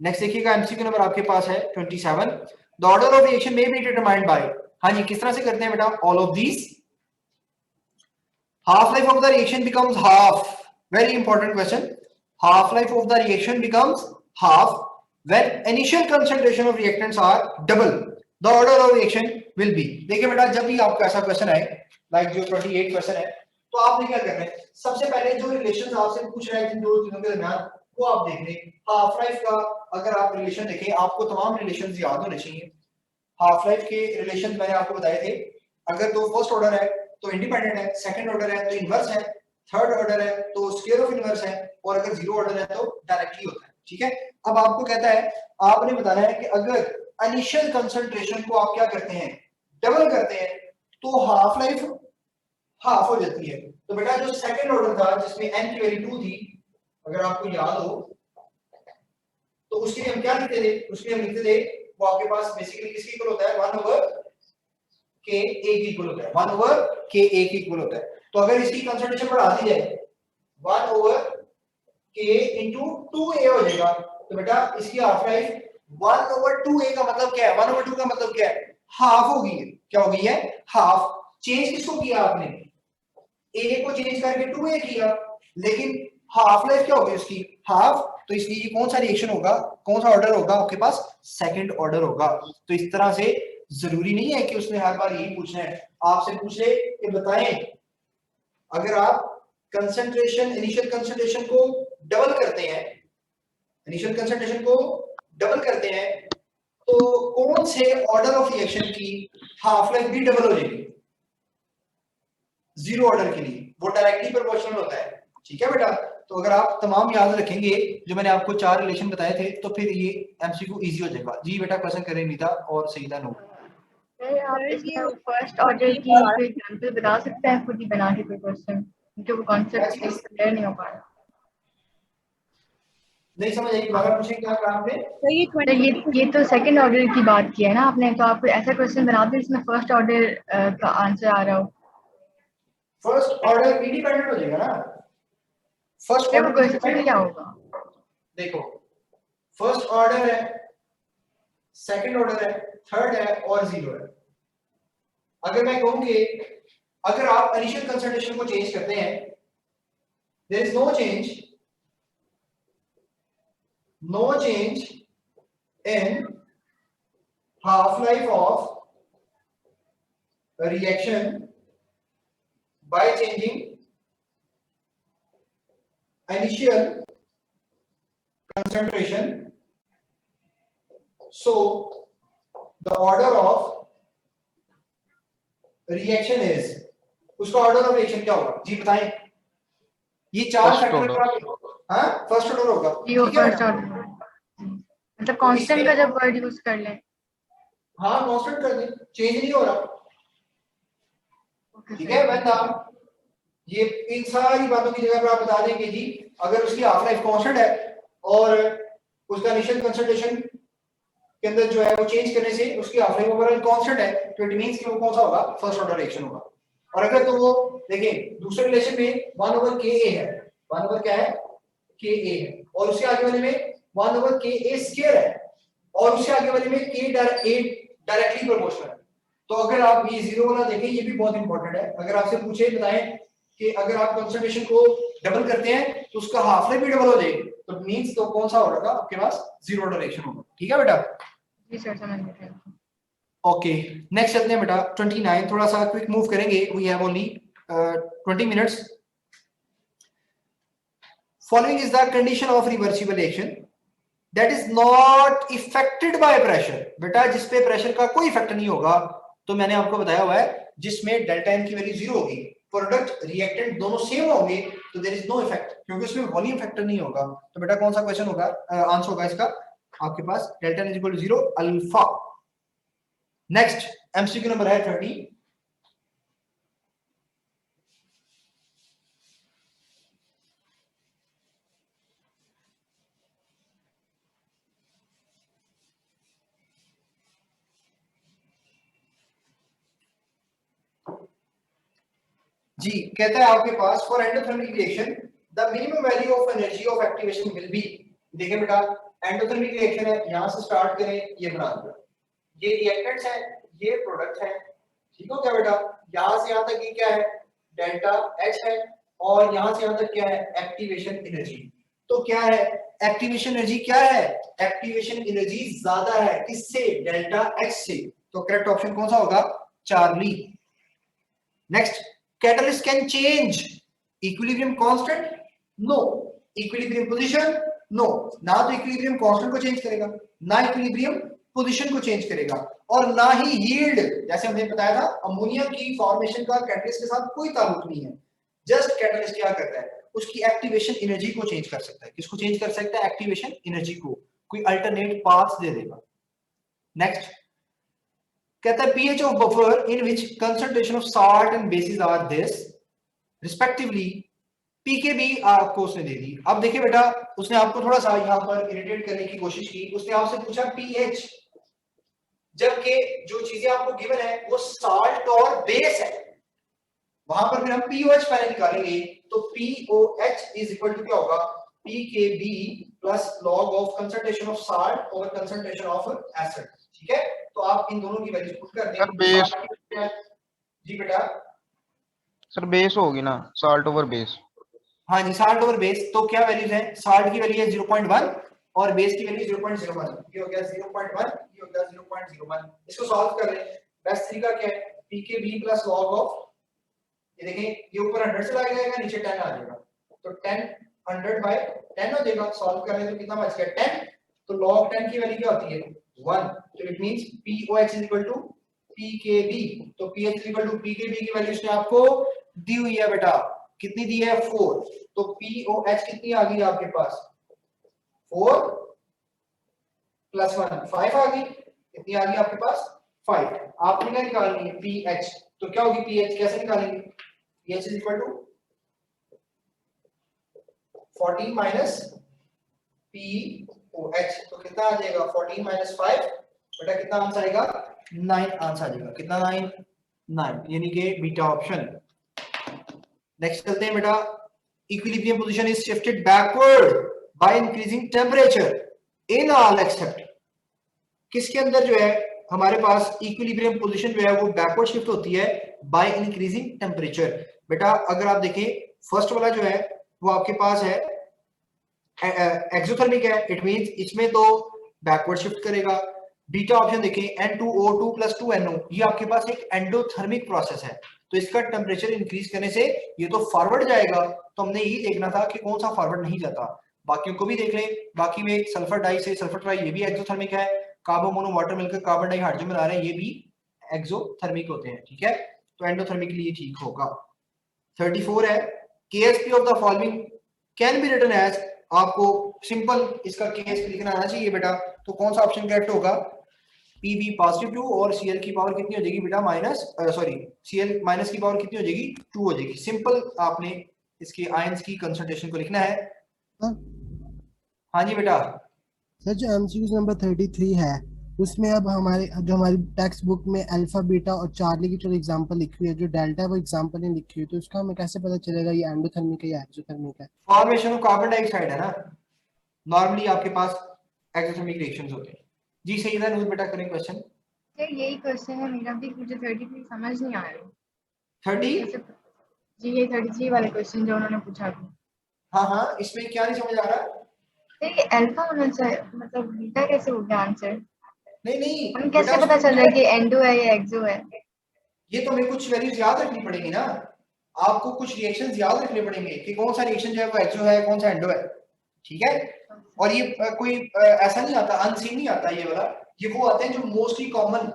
नेक्स्ट देखिएगा एमसीक्यू नंबर आपके पास है 27। The order of reaction may be determined by, हाँ जी किस तरह से करते हैं बेटा, all of these. half life of the reaction becomes half, very important question, half life of the reaction becomes half when initial concentration of reactants are double, the order of reaction will be। देखिए बेटा जब भी आपको ऐसा question आए, like जो 28 question है, तो आपने क्या करना है, सबसे पहले जो रिलेशंस आपसे पूछ रहा है इन दो चीजों के दरमियान, वो आप देख लें। हाफ लाइफ का अगर आप रिलेशन देखें, आपको तमाम रिलेशंस याद होने चाहिए। हाफ लाइफ के रिलेशंस मैंने आपको बताए थे, अगर तो फर्स्ट ऑर्डर है तो इंडिपेंडेंट है, सेकंड ऑर्डर है तो इनवर्स है, थर्ड ऑर्डर है तो स्क्वायर ऑफ इनवर्स है, और अगर जीरो ऑर्डर है तो डायरेक्टली होता है। ठीक है, अब आपको कहता है, आपने बताना है कि अगर इनिशियल कंसंट्रेशन को आप क्या करते हैं, डबल करते हैं, तो हाफ लाइफ हाफ हो जाती है। तो बेटा जो सेकंड ऑर्डर था जिसमें n की वैल्यू 2 थी, अगर आपको याद हो तो उसके लिए हम क्या लिखते थे, उसके लिए हम लिखते थे वो आपके पास बेसिकली किसके इक्वल होता है, 1 ओवर k a के इक्वल होता है, 1 ओवर k a के इक्वल होता है। तो अगर इसकी कंसंट्रेशन बढ़ा दी जाए 1 ओवर k into 2a हो जाएगा, तो बेटा इसकी हाफ लाइफ 1 ओवर 2a का मतलब क्या है, 1 ओवर 2 का मतलब क्या है, हाफ हो गई है। क्या हो गई है, हाफ। चेंज किसको किया आपने, a को चेंज करके 2a किया, लेकिन हाफ लाइफ क्या होगी उसकी, हाफ। तो इसलिए ये कौन सा रिएक्शन होगा, कौन सा ऑर्डर होगा आपके पास, सेकंड ऑर्डर होगा। तो इस तरह से जरूरी नहीं है कि उसने हर बार यही पूछना है, आपसे पूछ ले कि बताएं अगर आप कंसंट्रेशन, इनिशियल कंसंट्रेशन को डबल करते हैं, इनिशियल कंसंट्रेशन को डबल करते हैं, तो कौन से ऑर्डर ऑफ रिएक्शन की हाफ लाइफ भी डबल हो जाएगी, जीरो ऑर्डर के लिए वो डायरेक्टली प्रोपोर्शनल होता है। ठीक है बेटा, तो अगर आप तमाम याद रखेंगे जो मैंने आपको 4 रिलेशन बताए थे, तो फिर ये एमसीक्यू इजी हो जाएगा। जी बेटा क्वेश्चन करें नीता और सईदा नो। आप इसमें फर्स्ट ऑर्डर की कोई एग्जांपल बता सकते हैं, खुद ही बना के कोई क्वेश्चन, क्योंकि वो कॉन्सेप्ट क्लियर नहीं हो पा रहा। नहीं समझ आई, दोबारा पूछें क्या कहा आपने। तो ये तो सेकंड ऑर्डर की बात की है ना आपने, तो आप ऐसा क्वेश्चन बना दो जिसमें फर्स्ट ऑर्डर का आंसर आ रहा हो। फर्स्ट ऑर्डर इंडिपेंडेंट हो जाएगा ना, फर्स्ट ऑर्डर क्वेश्चन क्या होगा, देखो फर्स्ट ऑर्डर है, सेकंड ऑर्डर है, थर्ड है और जीरो है। अगर मैं कहूं कि अगर आप इनिशियल कंसंट्रेशन को चेंज करते हैं, there is no change, no change in half life of a reaction by changing initial concentration, so the order of reaction is, उसका ऑर्डर ऑफ रिएक्शन क्या होगा जी बताएं। ये चार First फैक्टर order. का हाँ फर्स्ट ऑर्डर होगा, यो ठीक है फर्स्ट बेटा? ऑर्डर मतलब कांस्टेंट का जब वर्ड यूज कर लें। हाँ कांस्टेंट कर दें, चेंज नहीं हो रहा, ठीक है। वैन आप ये इन सारी बातों की जगह पर आप बता देंगे जी अगर उसकी हाफ लाइफ कांस्टेंट है और उसका इनिशियल कंसंट्रेशन के अंदर जो है वो चेंज करने से उसकी हाफ लाइफ ओवरऑल कांस्टेंट है, तो इट मींस कि वो कौन सा होगा, फर्स्ट ऑर्डर रिएक्शन होगा। और अगर तो वो देखिए दूसरे रिलेशन में 1/Ka है, 1/, क्या है, Ka है, और उसके आगे वाले में 1/Ka² है, और उसके आगे वाले में K डायरेक्टली प्रोपोर्शनल है। तो अगर आप ये जीरो वाला देखें, ये भी बहुत इंपॉर्टेंट है। अगर आपसे पूछे बताएं कि अगर आप कंसंट्रेशन को डबल करते हैं तो उसका हाफ लाइफ भी डबल हो जाएगी, तो मींस तो कौन सा होगा आपके पास, जीरो ऑर्डर रिएक्शन होगा, ठीक है बेटा? जी सर समझ गए। ओके नेक्स्ट चलते हैं बेटा 29, थोड़ा सा क्विक मूव करेंगे, we have only 20 minutes. Following is the condition of reversible reaction that is not affected by pressure. बेटा जिस पे प्रेशर का कोई इफेक्ट नहीं होगा, तो मैंने आपको बताया हुआ है जिसमें डेल्टा एन की वैल्यू जीरो होगी, प्रोडक्ट रिएक्टेंट दोनों सेम होंगे, तो देयर इज नो इफेक्ट, क्योंकि उसमें वॉल्यूम फैक्टर नहीं होगा। तो बेटा कौन सा क्वेश्चन होगा, आंसर होगा इसका आपके पास delta N is equal to 0 alpha. Next MCQ number है 30। जी कहता है आपके पास for endothermic reaction the minimum value of energy of activation will be. देखिए बेटा एंडोथर्मिक रिएक्शन है, यहां से स्टार्ट करें, ये बना दो, ये रिएक्टेंट्स है, ये प्रोडक्ट है, ठीक हो क्या बेटा? यहां से यहां तक ये क्या है, डेल्टा एच है, और यहां से यहां तक क्या है, एक्टिवेशन एनर्जी। तो क्या है एक्टिवेशन एनर्जी, क्या है एक्टिवेशन एनर्जी ज्यादा है किससे, डेल्टा एच से, तो करेक्ट ऑप्शन कौन सा होगा, Charlie. Next catalyst can change equilibrium constant, no equilibrium position, no, ना तो equilibrium constant को चेंज करेगा, ना equilibrium position को चेंज करेगा, और ना ही yield, जैसे हमने बताया था अमोनिया की फॉर्मेशन का कैटलिस्ट के साथ कोई ताल्लुक नहीं है। जस्ट कैटलिस्ट क्या करता है, उसकी एक्टिवेशन एनर्जी को चेंज कर सकता है। किसको चेंज कर सकता है, एक्टिवेशन एनर्जी को, कोई अल्टरनेट पाथ दे देगा। नेक्स्ट कहता है pH of buffer in which concentration of salt and bases are this respectively pKb आपको उसने दे दी। अब देखिए बेटा उसने आपको थोड़ा सा यहाँ पर इरिटेट करने की कोशिश की, उसने आपसे पूछा pH, जबकि जो चीजें आपको गिवन है वो साल्ट और बेस है, वहां पर फिर हम pOH पहले निकालेंगे, तो pOH इज इक्वल टू क्या होगा, pKb plus log of concentration of salt over concentration of acid, ठीक है? तो आप इन दोनों की वैल्यूज पुट कर दें। जी बेटा सर बेस होगी ना, साल्ट ओवर बेस। हाँ जी साल्ट ओवर बेस, तो क्या वैल्यूज है, साल्ट की वैल्यू है 0.1 और बेस की वैल्यू 0.01, ये हो गया 0.1, ये हो गया 0.01। इसको सॉल्व कर लें, बेस्ट तरीका क्या है, pKb प्लस लॉग ऑफ, ये देखें ये ऊपर 100 से लग जाएगा, नीचे 10 आ जाएगा, तो 10 100/10 हो जाएगा। सॉल्व कर लें तो कितना बच गया 10, तो लॉग 10 की वैल्यू क्या होती है 1, तो it means pOH is equal to pKb, तो pH is equal to pKb की वैल्यू इसने आपको दी हुई है बेटा, कितनी दी है 4, तो pOH कितनी आ गई आपके पास 4 प्लस 1 5 आ गई, कितनी आ गई आपके पास 5। आपने क्या निकालनी है pH, तो क्या होगी pH, कैसे निकालेंगे, pH is equal to 14 minus pOH, तो कितना आ जाएगा 14 माइनस 5, बेटा कितना आंसर आएगा 9 आंसर आ जाएगा, कितना 9, यानी कि बीटा ऑप्शन। नेक्स्ट चलते हैं बेटा, equilibrium position is shifted backward bye increasing temperature in all except, किसके अंदर जो है हमारे पास इक्विलिब्रियम पोजीशन जो है वो बैकवर्ड शिफ्ट होती है बाय इंक्रीजिंग टेंपरेचर। बेटा अगर आप देखें फर्स्ट वाला जो है वो आपके पास है एक्सोथर्मिक है, इट मींस इसमें तो बैकवर्ड शिफ्ट करेगा। बीटा ऑप्शन देखें N2O2 + 2NO, ये आपके पास एक एंडोथर्मिक प्रोसेस है, तो इसका टेम्परेचर इंक्रीज करने से ये तो फॉरवर्ड जाएगा, तो हमने यही देखना था कि कौन सा फॉरवर्ड नहीं जाता। बाकियों को भी देख लें, बाकी में सल्फर डाई से सल्फर ट्राई, ये भी एक्सोथर्मिक है। कार्बो मोनो वाटर मिलकर कार्बन डाई हाइड्रोजन बना रहे हैं, ये भी एक्सोथर्मिक होते हैं, ठीक है। तो एंडोथर्मिक के लिए ठीक होगा। 34 है KSP of the following can be written as, आपको सिंपल इसका KSP लिखना आना चाहिए बेटा, तो कौन सा ऑप्शन करेक्ट होगा? PB +2 और Cl की पावर कितनी हो जाएगी बेटा Cl माइनस की पावर कितनी हो जाएगी 2 हो जाएगी। सिंपल आपने इसके आयंस की कंसंट्रेशन को लिखना है। हाँ जी बेटा। सर जो MCQ नंबर 33 है उसमें अब हमारी टेक्स्ट बुक में अल्फा बीटा और चार्ली की जो एग्जांपल लिखी हुई है, जो डेल्टा है वो एग्जांपल नहीं लिखी हुई, तो उसका हमें कैसे पता चलेगा ये एंडोथर्मिक है या एक्सोथर्मिक है? फॉर्मेशन ऑफ कार्बन डाइऑक्साइड है ना, नॉर्मली आपके पास एक्सोथर्मिक रिएक्शंस होते हैं। जी सही है नूर बेटा, करें क्वेश्चन। सर यही क्वेश्चन है मेरा भी, मुझे 33 समझ नहीं आ रही। 30 जी ये 33 वाले क्वेश्चन जो उन्होंने पूछा था। हाँ इसमें क्या नहीं समझ आ रहा? ये अल्फा होना चाहिए, मतलब बीटा कैसे हो गया आंसर? नहीं हम कैसे पता चल रहा है कि एंडो है या एक्सो है? ये तो हमें कुछ वैल्यूज याद रखनी पड़ेगी ना, आपको कुछ रिएक्शंस याद रखने पड़ेंगे कि कौन सा रिएक्शन जो है वो एक्सो है, कौन सा एंडो है, ठीक है। और ये कोई ऐसा नहीं आता, अनसीन नहीं आता ये वाला, ये वो आते हैं जो मोस्टली कॉमन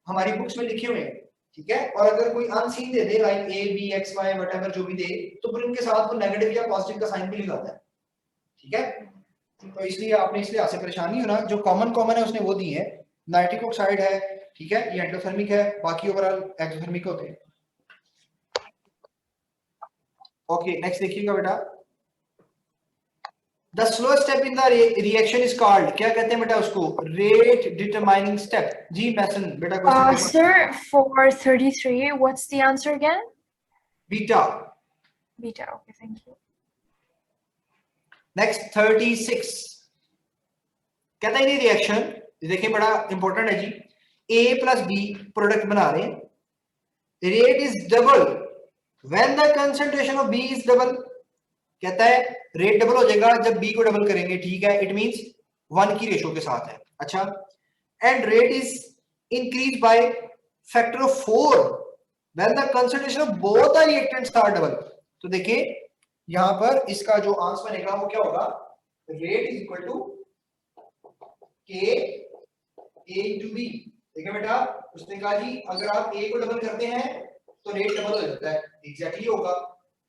हमारी बुक्स में लिखे हुए हैं, ठीक है। और अगर कोई unseen they they like A B X Y whatever जो भी दे, तो फिर उनके साथ वो नेगेटिव या पॉजिटिव का साइन भी लगाता है, ठीक है। तो इसलिए आपने इसलिए आपसे परेशान नहीं होना, जो कॉमन है उसने वो दी है। नाइट्रिक ऑक्साइड है, ठीक है, ये एंडोथर्मिक है, बाकी ओवरऑल एक्सोथर्मिक होते हैं। ओके नेक्स्ट देखिएगा बेटा, the slow step in the reaction is called, क्या कहते हैं बेटा उसको? Rate determining step. जी मैसन बेटा question sir, for 33 what's the answer again? Beta. Okay, thank you. Next 36 कहता है ये रिएक्शन, देखिए बड़ा इंपॉर्टेंट है जी, A + B प्रोडक्ट बना रहे हैं, rate is double when the concentration of B is double. कहता है रेट डबल हो जाएगा जब B को डबल करेंगे, ठीक है, इट मींस 1 की रेशो के साथ है। अच्छा, and rate is increase by factor of 4 when the concentration of both the reactants are double. तो देखिए यहां पर इसका जो आंसर बनेगा वो क्या होगा? Rate is equal to K A * B। देखिए बेटा उसने कहा जी अगर आप A को डबल करते हैं तो रेट डबल हो जाता है, एग्जैक्टली होगा।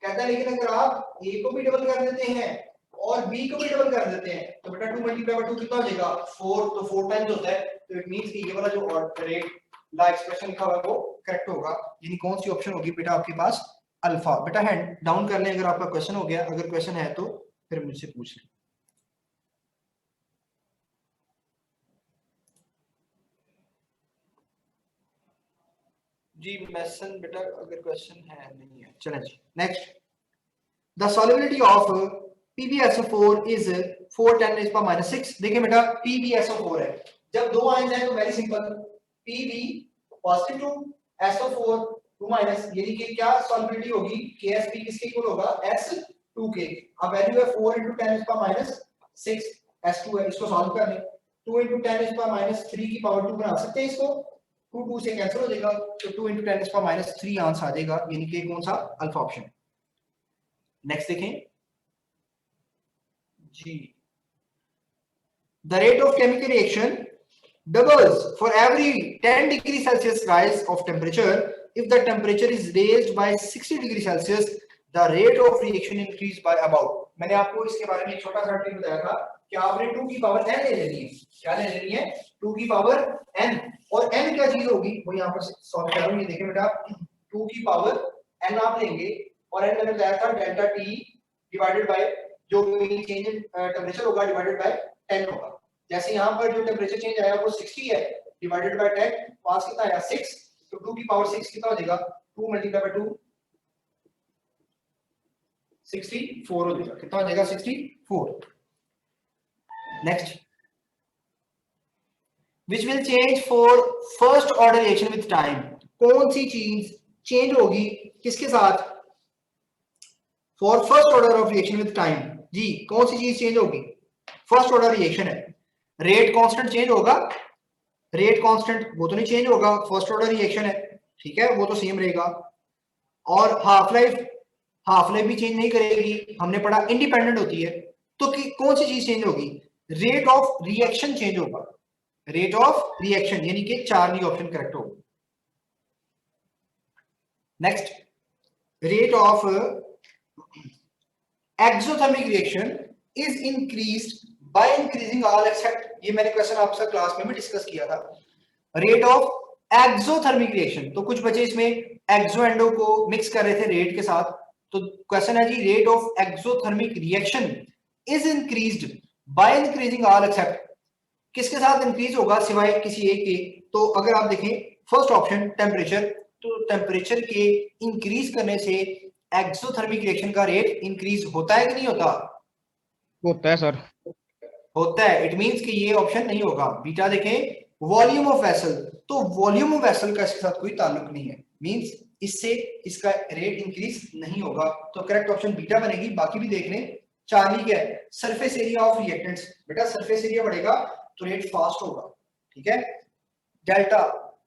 कहता है लेकिन अगर आप A को भी डबल कर देते हैं और B को भी डबल कर देते हैं तो बेटा 2 × 2 कितना हो जाएगा? 4, तो 4 टाइम्स होता है, तो इट मींस कि ये वाला जो रेट ला एक्सप्रेशन लिखा हुआ है वो करेक्ट होगा। यानी कौन सी ऑप्शन होगी बेटा आपके पास? अल्फा। बेटा हैंड डाउन कर लें अगर आपका क्वेश्चन हो गया, अगर क्वेश्चन है तो फिर मुझसे पूछ लें। जी मैसन बेटा अगर क्वेश्चन है नहीं है, चलें जी next. The solubility of PbSO4 is 410⁻⁶। देखिए बेटा PbSO4 है, जब दो आयन हैं तो वेरी सिंपल, Pb +2 SO4 2-, यानी कि क्या सॉल्युबिलिटी होगी? KSP किसके इक्वल होगा? S2 के। अब वैल्यू है 4 × 10⁻⁶, S2 है, इसको सॉल्व कर लें। 2 × 10⁻³ की पावर 2 बना सकते हैं इसको, 2 से कैंसिल हो जाएगा, तो 2 × 10⁻³ आंसर आ जाएगा, यानी कि कौन सा? Alpha option. नेक्स्ट देखें जी, the rate of chemical reaction doubles for every 10 degree Celsius rise of temperature. If the temperature is raised by 60 degree Celsius, the rate of reaction increase by about। मैंने आपको इसके बारे में एक छोटा सा trick बताया था कि आपने 2 की पावर n ले लेनी है। क्या ले लेनी है? 2 की पावर n। और n क्या चीज होगी वो यहाँ पर सॉल्व कर रहा हूँ। ये देखिए बेटा 2 की पावर n आप लेंगे और n मैंने बताया था डेल्टा T डिवाइडेड बाय जो भी चेंज इन टेंपरेचर होगा डिवाइडेड बाय 10 होगा। जैसे यहाँ पर जो टेंपरेचर चेंज आया वो 60 है, डिवाइडेड बाय 10, पास कितना आया? 6, तो 2 की पावर 6 कितना हो जाएगा? 2 × 2 64 हो जाएगा। कितना हो जाएगा? 64। Next, which will change for first order reaction with time। कौन सी चीज चेंज होगी किसके साथ? for first order of reaction with time। जी कौन सी चीज चेंज होगी? फर्स्ट ऑर्डर रिएक्शन है, रेट कांस्टेंट चेंज होगा? रेट कांस्टेंट वो तो नहीं चेंज होगा, फर्स्ट ऑर्डर रिएक्शन है, ठीक है, वो तो सेम रहेगा। और हाफ लाइफ भी चेंज नहीं करेगी, हमने पढ़ा इंडिपेंडेंट होती है। तो कौन सी चीज चेंज होगी? रेट ऑफ रिएक्शन चेंज होगा, रेट ऑफ रिएक्शन, यानी कि चार्ली ऑप्शन करेक्ट होगा। Next, rate of exothermic reaction is increased by increasing all accept, ये मैंने क्वेश्चन आपसे क्लास में भी डिस्कस किया था। रेट ऑफ एक्सोथर्मिक रिएक्शन, तो कुछ बच्चे इसमें एक्सो एंडो को मिक्स कर रहे थे रेट के साथ, तो क्वेश्चन है जी rate of exothermic reaction is increased by increasing all except, किसके साथ इंक्रीज होगा सिवाय किसी एक के? तो अगर आप देखें फर्स्ट ऑप्शन टेम्परेचर, तो टेम्परेचर के इंक्रीज करने से एक्सोथर्मिक रिएक्शन का रेट इंक्रीज होता है कि नहीं होता? होता है सर। होता है, इट मींस कि ये ऑप्शन नहीं होगा। बीटा देखें वॉल्यूम ऑफ वेसल, तो वॉल्यूम ऑफ वेसल का इसके साथ कोई ताल्लुक नहीं है, मींस इससे इसका रेट इंक्रीज नहीं होगा, तो करेक्ट ऑप्शन बीटा बनेगी। बाकी भी देख लें। चार्ली क्या है? सरफेस एरिया ऑफ रिएक्टेंट्स, बेटा सरफेस एरिया बढ़ेगा तो रेट फास्ट होगा, ठीक है। Delta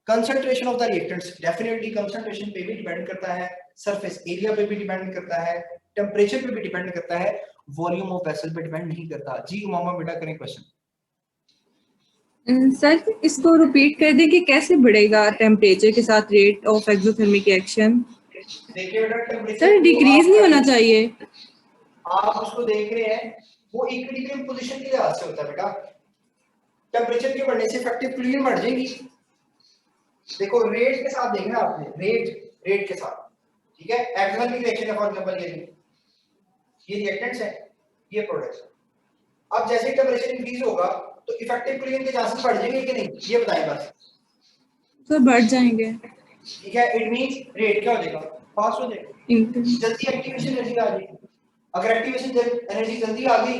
concentration of the reactants, definitely concentration पे भी डिपेंड करता है, सरफेस एरिया पे भी डिपेंड करता है, टेम्परेचर पे भी डिपेंड करता है, वॉल्यूम ऑफ वेसल पे डिपेंड नहीं करता। जी उमामा बेटा करें क्वेश्चन। सर इसको रिपीट कर दें कि कैसे बढ़ेगा टेम्परेचर के साथ रेट ऑफ एक्सोथर्मिक रिएक्शन? देखिए बेटा टेम्परेचर सर डिक्रीज नहीं होना चाहिए। आप उसको देख रहे हैं, वो इक्विलिब्रियम पोजीशन के लिहाज से होता है बेटा। टेम्परेचर के बढ़ने से इफेक्टिव क्लीन बढ़ जाएगी। देखो रेट के साथ देखना आपने, रेट के साथ, ठीक है। एक्सोथर्मिक रिएक्शन है फॉर एग्जांपल, ये रिएक्टेंट्स है, ये प्रोडक्ट्स। अब जैसे टेम्परेचर इंक्रीज होगा तो इफेक्टिव क्लीन के चांसेस बढ़ जाएंगे कि नहीं, ये बताएं बस। सर बढ़ जाएंगे, ठीक है। इट मींस रेट क्या हो जाएगा? फास्ट हो जाएगा, जल्दी एक्टिवेशन एनर्जी आ जाएगी। अगर एक्टिवेशन एनर्जी जल्दी आ गई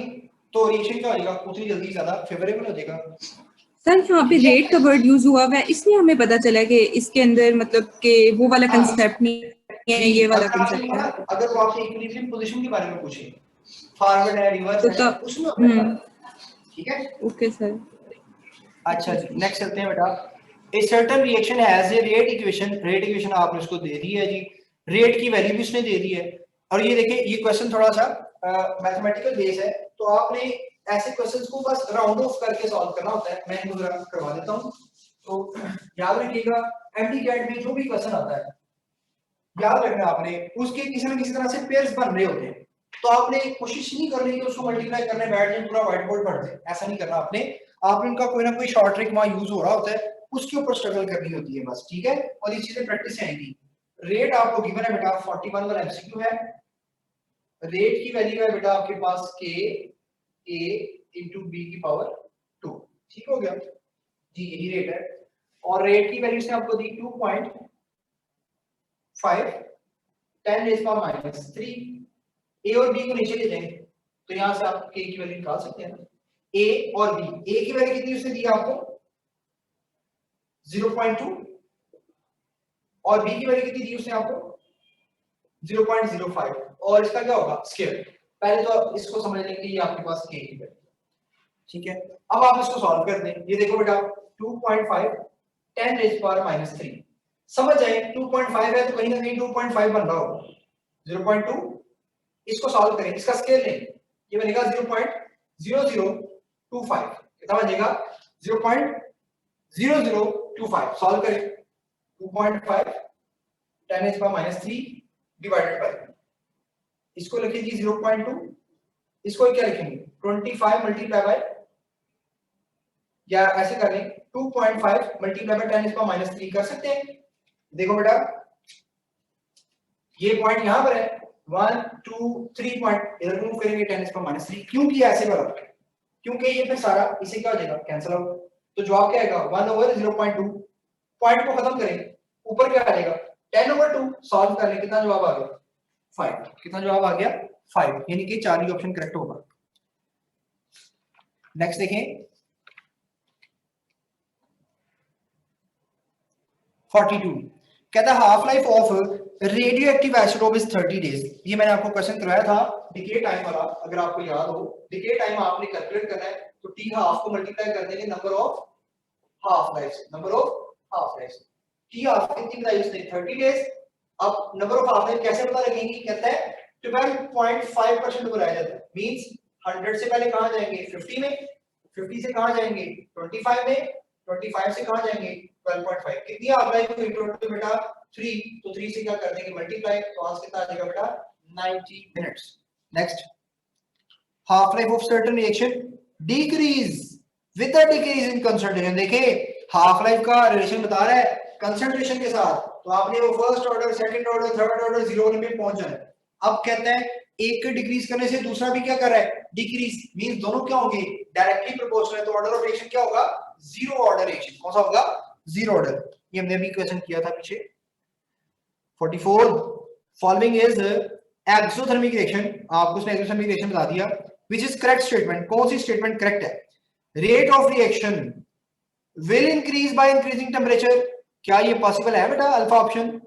तो रिएक्शन क्या हो जाएगा? उतनी जल्दी ज्यादा फेवरेबल हो जाएगा। सर यहाँ पे रेट का वर्ड यूज हुआ हुआ है, इसलिए हमें पता चला कि इसके अंदर मतलब कि वो वाला कंसेप्ट नहीं है, ये वाला कंसेप्ट है। अगर वो आपसे इक्विलिब्रियम पोजीशन के बारे में पूछे, फॉरवर्ड है रिवर्स है, उसमें ठीक है। Okay sir. अच्छा जी नेक्स्ट चलते हैं बेटा। A certain reaction has a rate equation आपने उसको दे दी है जी, रेट की वैल्यू भी उसने दे दी है। और ये देखिए ये क्वेश्चन थोड़ा सा मैथमेटिकल बेस है, तो आपने ऐसे क्वेश्चंस को बस राउंड ऑफ करके सॉल्व करना होता है। मैं इनको जरा करवा देता हूं, तो याद रखिएगा एमटीगेट में जो भी क्वेश्चन आता है याद रखना आपने, उसके किसी ना किसी तरह से पेयर्स बन रहे होते हैं, तो आपने कोशिश नहीं करनी कि उसको मल्टीप्लाई करने बैठ जाए पूरा व्हाइट बोर्ड पढ़ दे, ऐसा नहीं करना आपने उनका कोई ना कोई शॉर्ट ट्रिक वहां यूज हो रहा होता है, उसके ऊपर स्ट्रगल करनी होती है बस, ठीक है। और ये चीजें प्रैक्टिस से आएंगी। रेट आपको गिवन है बेटा 41 वाला एमसीक्यू है। रेट की वैल्यू है बेटा आपके पास k a into b की पावर 2, ठीक हो गया जी, यही रेट है। और रेट की वैल्यू से आपको दी 2.5 10 रेज़ पावर -3। a और b को नीचे ले जाएंगे तो यहां से आप k की वैल्यू निकाल सकते हैं। a और b, a की वैल्यू कितनी उसने दी आपको 0.2 और b की वैल्यू कितनी दी उसने आपको 0.05, और इसका क्या होगा स्क्वायर। पहले तो इसको समझ लेंगे ये आपके पास k की वैल्यू, ठीक है। अब आप इसको सॉल्व कर दें। ये देखो बेटा 2.5 10 रेज़ पावर -3, समझ जाए 2.5 है तो कहीं ना कहीं 2.5 बन रहा होगा। 0.2 इसको सॉल्व करें, इसका स्केल लें, ये बनेगा 0.0025, कितना बनेगा 0.0025। सॉल्व करें 2.5 10 रेज़ पावर -3 डिवाइडेड बाय, इसको लिखेंगे 0.2, इसको क्या लिखेंगे 25 मल्टीप्लाई बाय, या ऐसे कर लें 2.5 मल्टीप्लाई बाय 10 -3 कर सकते हैं। देखो बेटा ये पॉइंट यहां पर है 1 2 3 पॉइंट इधर मूव करेंगे 10 -3, क्यों किया ऐसे वाला? क्योंकि ये फिर सारा इसे क्या हो जाएगा कैंसिल आउट, तो जवाब क्या आएगा 1/0.2। पॉइंट को खत्म करें, ऊपर क्या आ जाएगा 10/2। सॉल्व कर लें, कितना जवाब आ गया 5, कितना जवाब आ गया 5, यानी कि 4 ही ऑप्शन करेक्ट होगा। नेक्स्ट देखें 42, कहता है half life of radio active isotope is 30 days. ये मैंने आपको क्वेश्चन करवाया था डिके टाइम वाला, अगर आपको याद हो। डिके टाइम आपने कैलकुलेट करना है, तो टी हाफ को मल्टीप्लाई कर देंगे number of half life, number of half life. T half कितनी बताई उसने 30 डेज। अब नंबर ऑफ हाफ लाइफ कैसे पता लगेगी, कहता है 12.5% ऊपर आ जाता है, मींस 100 से पहले कहां जाएंगे 50 में, 50 से कहां जाएंगे 25 में, 25 से कहां जाएंगे 12.5। कितनी हाफ लाइफ हुई टोटल बेटा 3, तो 3 से क्या कर देंगे मल्टीप्लाई, तो आंसर कितना आ जाएगा बेटा 90 minutes. Next, half life of certain reaction decrease with the decrease in concentration. देखिए हाफ लाइफ का रिलेशन बता रहा है कंसंट्रेशन के साथ, तो आपने वो first order, second order, third order, zero में पहुंच जाना है। अब कहता है एक डिक्रीज करने से दूसरा भी क्या कर रहा है डिक्रीज, मींस दोनों क्या होंगे डायरेक्टली प्रोपोर्शनल है, तो ऑर्डर ऑफ रिएक्शन क्या होगा जीरो ऑर्डर रिएक्शन। कौन सा होगा जीरो ऑर्डर। ये हमने भी क्वेश्चन किया था पीछे। 44 फॉलोइंग इज एक्सोथर्मिक रिएक्शन, आपको उसने एक्सोथर्मिक रिएक्शन बता दिया, व्हिच इज करेक्ट स्टेटमेंट। कौन सी स्टेटमेंट करेक्ट है। Rate of reaction will increase by increasing temperature, क्या ये पॉसिबल है बेटा alpha option.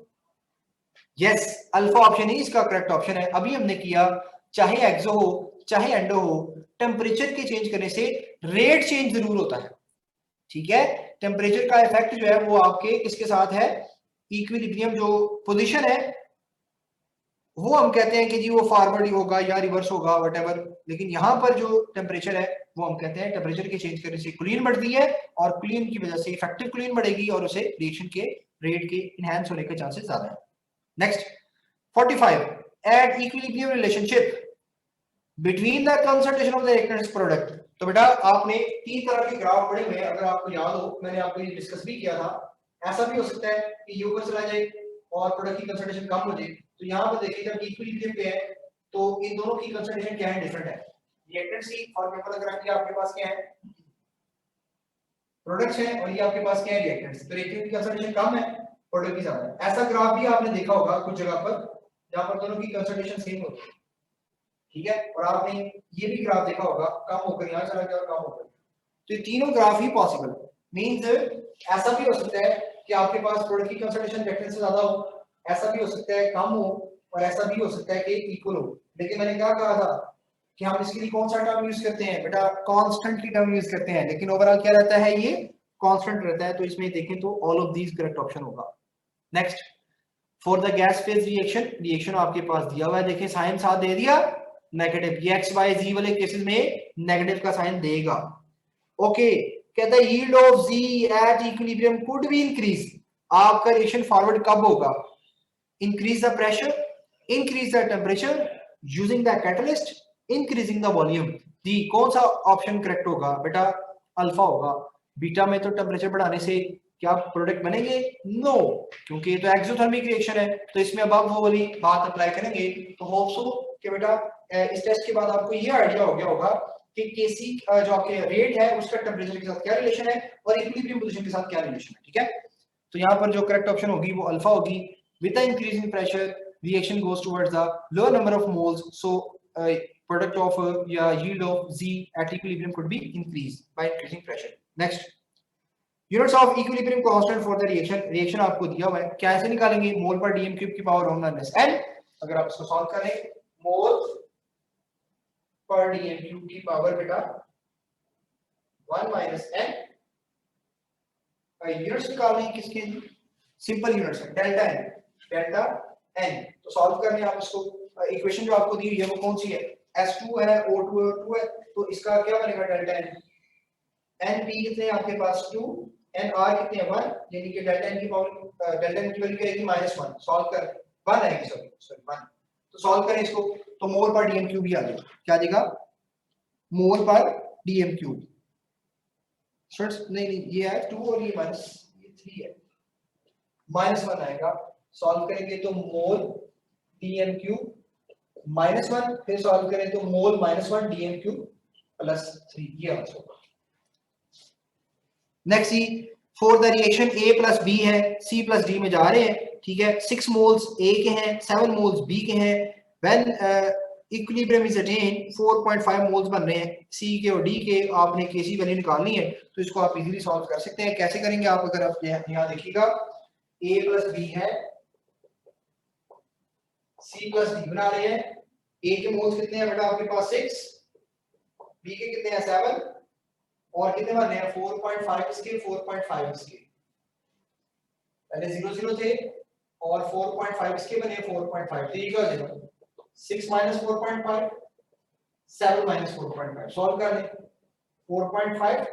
Yes, alpha option ही इसका करेक्ट ऑप्शन है। अभी हमने किया चाहे एक्सो हो चाहे एंडो हो, टेम्परेचर के चेंज करने से रेट चेंज जरूर होता है, ठीक है। टेम्परेचर का इफेक्ट जो है वो आपके किसके साथ है, इक्विलिब्रियम जो पोजीशन है वो हम कहते हैं कि जी वो फॉरवर्ड होगा या रिवर्स होगा व्हाटएवर, लेकिन यहाँ पर जो टेम्परेचर है वो हम कहते हैं टेम्परेचर के चेंज करने से कुलीन बढ़ती है, और कुलीन की वजह से इफेक्टिव कुलीन बढ़ेगी और उसे रिएक्शन के रेट के इनहैंस होने के चांसेस ज्यादा है। Next 45 at equilibrium relationship between the concentration of the reactants product. तो बेटा आपने 3 तरह के ग्राफ पढ़े हुए हैं, अगर आपको याद हो मैंने आपको ये डिस्कस भी किया था। ऐसा भी हो सकता है कि ये ऊपर चला जाए और प्रोडक्ट की कंसंट्रेशन कम हो जाए। तो यहाँ पर देखिए जब इक्विलिब्रियम पे है तो इन दोनों की कंसंट्रेशन क्या है डिफरेंट है। रिएक्टेंट्स की फॉर एग्जांपल अगर आपके पास क्या है प्रोडक्ट्स है और ये आपके पास क्या है रिएक्टेंट्स, तो रिएक्टेंट की कंसंट्रेशन कम है प्रोडक्ट की ज्यादा है। ऐसा ग्राफ भी आपने देखा होगा कुछ जगह पर जहां पर दोनों की कंसंट्रेशन सेम होती है, ठीक है। और आपने ये भी ग्राफ देखा होगा कम होकर यहाँ चला गया और कम होकर, तो ये तीनों ग्राफ ही पॉसिबल मींस ऐसा भी हो सकता है कि आपके पास प्रोडक्ट की कंसंट्रेशन रिएक्टेंट से ज्यादा हो, ऐसा भी हो सकता है कम हो, और ऐसा भी हो सकता है कि इक्वल हो। लेकिन मैंने क्या कहा था कि हम इसके लिए कौन सा टर्म यूज करते हैं बेटा, कांस्टेंट की टर्म यूज करते हैं, लेकिन ओवरऑल क्या रहता है ये कांस्टेंट रहता है। तो इसमें देखें तो all of these correct option होगा। Next for the gas phase reaction, reaction आपके पास दिया हुआ है, देखिए साइन साथ दे दिया नेगेटिव, ये एक्स वाई जी वाले केसेस में नेगेटिव का साइन देगा। ओके, कहता है yield of G at equilibrium could be increase, आपका रिएक्शन फॉरवर्ड कब होगा, increase the pressure, increase the temperature, using the catalyst, increasing the volume. D कौन सा ऑप्शन करेक्ट होगा बेटा, अल्फा होगा। बीटा में तो टेम्परेचर बढ़ाने से क्या प्रोडक्ट बनेंगे, नो, क्योंकि ये तो एक्सोथर्मिक रिएक्शन है, तो इसमें अब आप वो वाली बात अप्लाई करेंगे। तो होप सो कि बेटा इस टेस्ट के बाद आपको ये आइडिया हो गया होगा कि केसी जो आपके रेट है उसका टेम्परेचर के साथ क्या रिलेशन है और इक्विलिब्रियम पोजीशन के साथ क्या रिलेशन है, ठीक है। तो यहाँ पर जो करेक्ट ऑप्शन होगी वो अल्फा होगी। With the increase in pressure reaction goes towards the lower number of moles, so product of या yield of G at equilibrium could be increase by increasing pressure. Next units of equilibrium constant for the reaction, reaction आपको दिया हुआ है, कैसे निकालेंगे, mole पर DM cube की power one minus N. अगर आप इसको सॉल्व करें मोल पर डीएम क्यूब की पावर बेटा 1 माइनस एन, यूनिट्स निकालने किसके, सिंपल यूनिट्स है डेल्टा एन, डेल्टा एन। तो सॉल्व करने आप इसको इक्वेशन जो आपको दी हुई है वो कौन सी है, S2 है, O2 है, 2 है, तो इसका क्या बनेगा डेल्टा एन, एन पी कितने आपके पास 2, एन आर कितने 1, यानी कि डेल्टा एन की पावर डेल्टा एन की वैल्यू क्या आएगी -1, सॉल्व कर 1 आएगी, सॉरी 1। तो सॉल्व करें इसको, तो मोल पर डीएम क्यूब भी आ जाएगा, क्या आ जाएगा मोल पर डीएम क्यूब, नहीं ये है 2 और ये -3 है, -1 आएगा। सॉल्व करेंगे तो मोल डीएम क्यूब -1, फिर सॉल्व करें तो मोल -1 डीएम क्यूब +3, ये आंसर होगा। Next see for the reaction A plus B है, C प्लस D में जा रहे हैं, ठीक है। 6 मोल्स A के हैं, 7 मोल्स B के हैं, when equilibrium is attend 4.5 moles बन रहे हैं C के और D के, आपने Kc वैल्यू निकालनी है, तो इसको आप इजीली सॉल्व कर सकते हैं। कैसे करेंगे आप, अगर आप यहाँ देखिएगा A प्लस बी है, C प्लस डी बना रहे हैं। A के मोल्स कितने हैं बेटा आपके पास 6, B के कितने हैं 7 और कितने बने हैं 4.5 इसके 4.5 इसके, पहले 0 0 थे और 4.5 इसके बने 4.5, तो ये क्या हो जाएगा 6 माइनस 4.5 7 माइनस 4.5, सॉल्व कर लें 4.5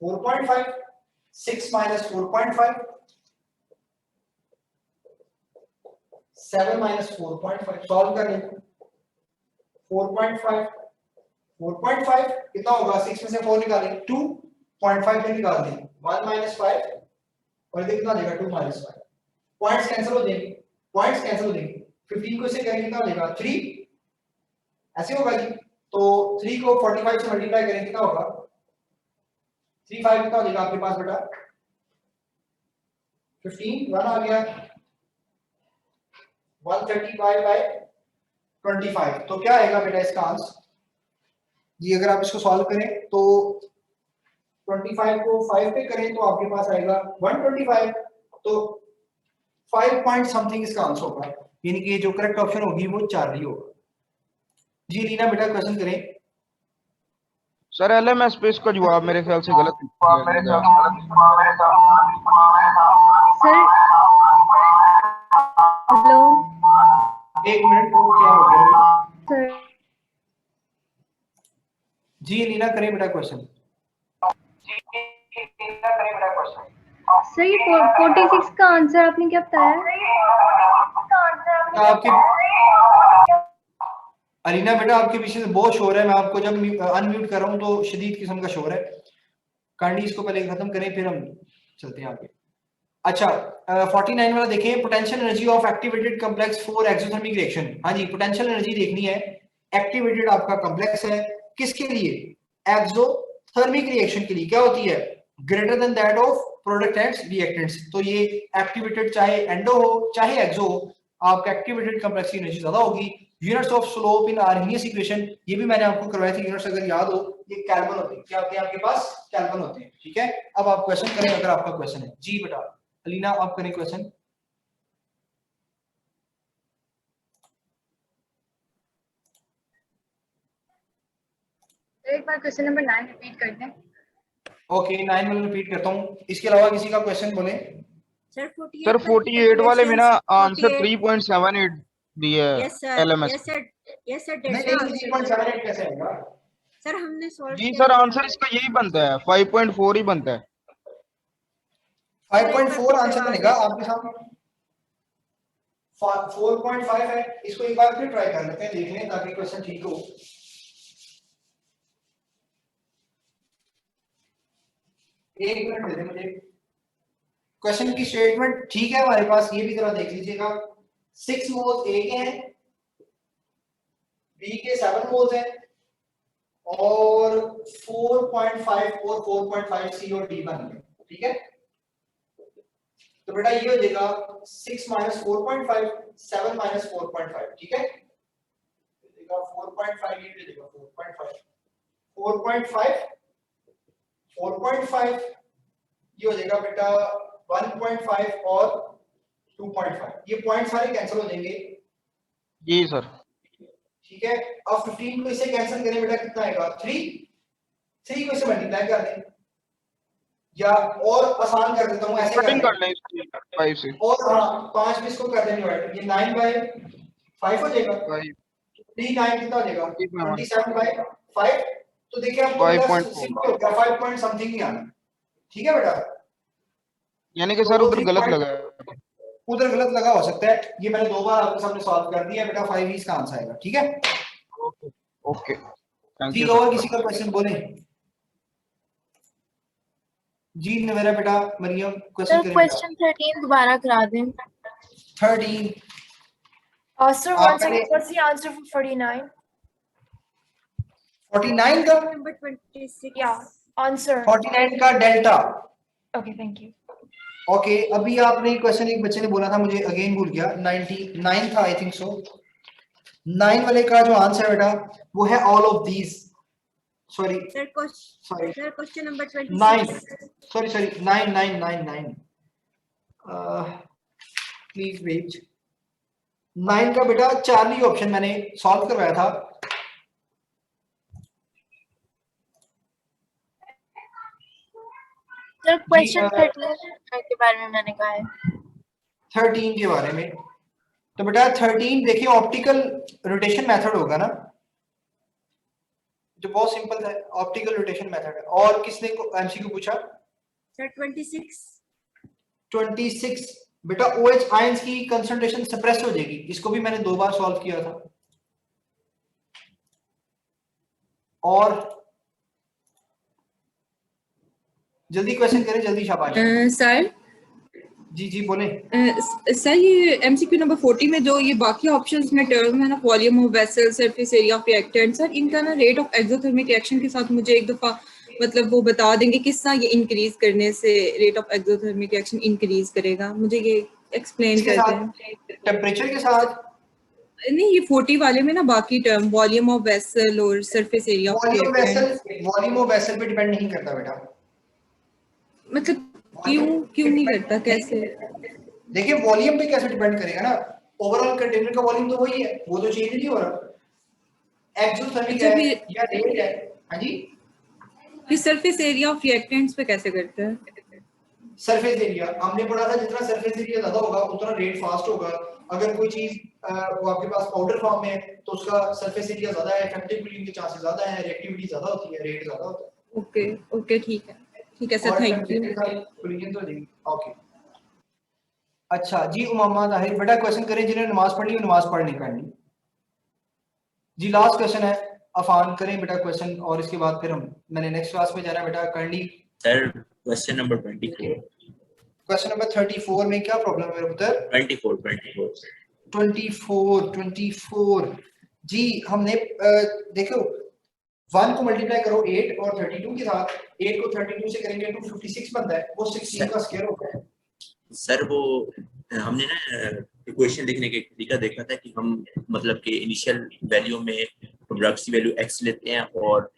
4.5 6 माइनस 4.5 7 माइनस 4.5, सॉल्व कर लें 4.5 4.5 कितना होगा 6 में से 4 निकालें 2.5 में निकाल दें 1 माइनस 5 और इधर कितना देगा 2 माइनस 5, पॉइंट्स कैंसिल हो जाएंगे, पॉइंट्स कैंसिल हो जाएंगे, 15 को इससे करेंगे कितना हो जाएगा 3, ऐसे होगा जी। तो 3 को 45 से मल्टीप्लाई करेंगे कितना होगा 3 5 कितना हो जाएगा आपके पास बेटा 15 1 आ गया 135 बाय 25, तो क्या आएगा बेटा इसका आंसर जी। अगर आप इसको सॉल्व करें तो 25 को 5 पे करें तो आपके पास आएगा 125, तो 5 पॉइंट समथिंग इसका आंसर होगा, यानी कि जो करेक्ट ऑप्शन होगी वो 4 ही होगा जी। लीना बेटा क्वेश्चन करें। सर एलएमएस पे इसका जवाब मेरे ख्याल से गलत सर हेलो, एक मिनट को क्या हो गया सर जी। लीना करें बेटा क्वेश्चन। सर ये 46 का आंसर आपने क्या बताया? आपके अलीना बेटा आपके पीछे से बहुत शोर है, मैं आपको जब अनम्यूट कर रहा हूं तो शदीद किस्म का शोर है, काइंडली इसको पहले खत्म करें फिर हम चलते हैं आगे। अच्छा 49 वाला देखें, potential energy of activated complex for exothermic reaction. हाँ जी, पोटेंशियल एनर्जी देखनी है, एक्टिवेटेड आपका कॉम्प्लेक्स है किसके लिए एक्सोथर्मिक रिएक्शन के लिए, क्या होती है greater than that of product and reactants. तो ये एक्टिवेटेड चाहे एंडो हो चाहे एक्सो हो, आपका एक्टिवेटेड कॉम्प्लेक्स की एनर्जी ज्यादा होगी। Units of slope in Arrhenius equation, ये भी मैंने आपको करवाई थी यूनिट्स, अगर याद हो ये केल्विन होते हैं, क्या होते हैं आपके पास केल्विन होते हैं, ठीक है। अब आप क्वेश्चन करें अगर आपका क्वेश्चन है जी बेटा। अलीना आप करें क्वेश्चन। एक बार क्वेश्चन नंबर 9 रिपीट कर दें। ओके 9 में रिपीट करता हूं, इसके अलावा किसी का क्वेश्चन बोले। सर सर 48 वाले में ना आंसर 3.78 दिया है एलएमएस। यस सर नहीं 3.78 कैसे आएगा सर, हमने सॉल्व जी सर आंसर इसका यही बनता है 5.4 ही बनता है। 5.4 आंसर बनेगा आपके सामने, 4.5 है, इसको एक बार फिर ट्राई कर लेते हैं, देख लें ताकि क्वेश्चन ठीक हो। एक मिनट दे दें मुझे, क्वेश्चन की स्टेटमेंट ठीक है हमारे पास, ये भी जरा देख लीजिएगा। 6 मोल्स ए के हैं, बी के 7 मोल्स हैं और 4.5 और 4.5 सी और डी बन गए, ठीक है। तो बेटा ये हो जाएगा 6 माइनस 4.5 7 माइनस 4.5, ठीक है। 4.5 ये देगा 4.5 4.5 ये हो जाएगा बेटा 1.5 और 2.5, ये पॉइंट सारे कैंसिल हो जाएंगे जी सर, ठीक है। अब 15 को इससे कैंसिल करें बेटा कितना आएगा 3 को इससे मल्टीप्लाई कर दें, या और आसान कर देता हूं ऐसे कटिंग कर लें इसकी 5 से, और हाँ 5 में इसको कर दें डिवाइड, ये 9/5 हो जाएगा, 3 9 कितना हो जाएगा 27/5। तो देखिए आपको 5 पॉइंट समथिंग ही आना, ठीक है बेटा। यानी कि सर उधर गलत लगा है, उधर गलत लगा हो सकता है, ये मैंने 2 बार आपके सामने सॉल्व कर दिया बेटा, 5 ही इसका आंसर आएगा, ठीक है। ओके थैंक ठीक, यू। और किसी का क्वेश्चन बोले जी। मेरा बेटा मरियम क्वेश्चन करें। क्वेश्चन 13 दोबारा करा दें। 13 Sir, one second. What's the answer for 49? 49 का नंबर 26 Yeah, answer. 49 का delta. Okay, thank you. Okay अभी आपने क्वेश्चन एक बच्चे ने बोला था, मुझे अगेन भूल गया, 99 था आई थिंक सो। 9 वाले का जो आंसर है बेटा वो है all of these, sorry sir sorry question number 26 9 sorry 9 9 9 9 please wait. 9 का बेटा चार्ली ऑप्शन मैंने सॉल्व करवाया था। सर क्वेश्चन 13 के बारे में मैंने कहा है। 13 के बारे में तो बेटा 13 देखिए ऑप्टिकल रोटेशन मेथड होगा ना, जो बहुत सिंपल है, ऑप्टिकल रोटेशन मेथड है। और किसने एमसीक्यू पूछा? सर 26 बेटा OH आयंस की कंसंट्रेशन सप्रेस हो जाएगी, इसको भी मैंने 2 बार सॉल्व किया था। और जल्दी क्वेश्चन करें, जल्दी शाबाश। सर जी बोले। सर ये एमसीक्यू नंबर 40 में जो ये बाकी ऑप्शंस में टर्म है ना, volume of vessel, surface area of reactant, sir इनका ना रेट ऑफ एक्सोथर्मिक रिएक्शन के साथ मुझे एक दफा मतलब वो बता देंगे किस तरह ये इंक्रीज करने से rate of exothermic reaction increase करेगा, मुझे ये एक्सप्लेन कर दें। टेम्परेचर के साथ नहीं, ये 40 वाले में ना बाकी टर्म वॉल्यूम ऑफ वेसल और surface area of reactant, volume of vessel पे डिपेंड नहीं करता बेटा। मतलब क्यों नहीं करता, कैसे? देखिए वॉल्यूम पे कैसे डिपेंड करेगा ना, ओवरऑल कंटेनर का वॉल्यूम तो वही है, वो तो चेंज नहीं हो रहा। एक्सोथर्मिक है या रेट है। हाँ जी, फिर सरफेस एरिया ऑफ रिएक्टेंट्स पे कैसे करते हैं? सरफेस एरिया हमने पढ़ा था, जितना सरफेस एरिया ज्यादा होगा उतना रेट फास्ट होगा। अगर कोई चीज वो आपके पास पाउडर फॉर्म में है तो उसका सरफेस एरिया ज्यादा है, इफेक्टिव कूलिंग के चांसेस ज्यादा है, रिएक्टिविटी ज्यादा होती है, रेट ज्यादा होता है। ओके ठीक है सर, थैंक यू। ओके अच्छा जी, उमामा ताहिर बेटा क्वेश्चन करें जिन्हें नमाज पढ़नी हो, नमाज पढ़ नहीं पढ़नी जी। लास्ट क्वेश्चन है, अफान करें बेटा क्वेश्चन, और इसके बाद फिर मैंने नेक्स्ट क्लास में जाना बेटा। करनी sir question number 24। Question number 34 में क्या प्रॉब्लम है मेरे पुत्र? 24 जी। हमने देखो 1 को मल्टीप्लाई करो 8 और 32 के साथ, 8 को 32 से करेंगे 256 बनता है, वो 16 का स्क्वायर होता है। सर वो हमने ना इक्वेशन लिखने का तरीका देखा था कि हम मतलब कि इनिशियल वैल्यू में प्रोडक्ट की वैल्यू x लेते हैं और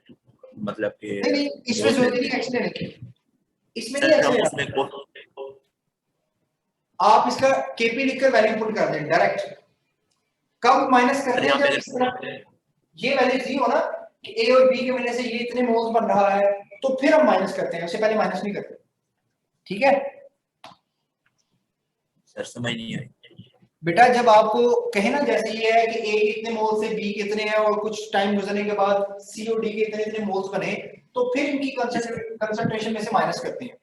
मतलब कि नहीं इसमें जरूरत नहीं x लेने की, इसमें नहीं हम x उसमें आप इसका kp लिखकर वैल्यू पुट कर दें डायरेक्ट। कब माइनस करते हैं जब इस तरह ये वैल्यू दी हो ना कि a और b के मिलने से ये इतने मोल्स बन रहा है, तो फिर हम माइनस करते हैं, उससे पहले माइनस नहीं करते। ठीक है सर, समझ नहीं आई बेटा। जब आपको कहे ना जैसे ये है कि a इतने मोल से b कितने हैं और कुछ टाइम गुजरने के बाद c और d के इतने मोल्स बने, तो फिर इनकी कंसंट्रेशन में से माइनस करते हैं।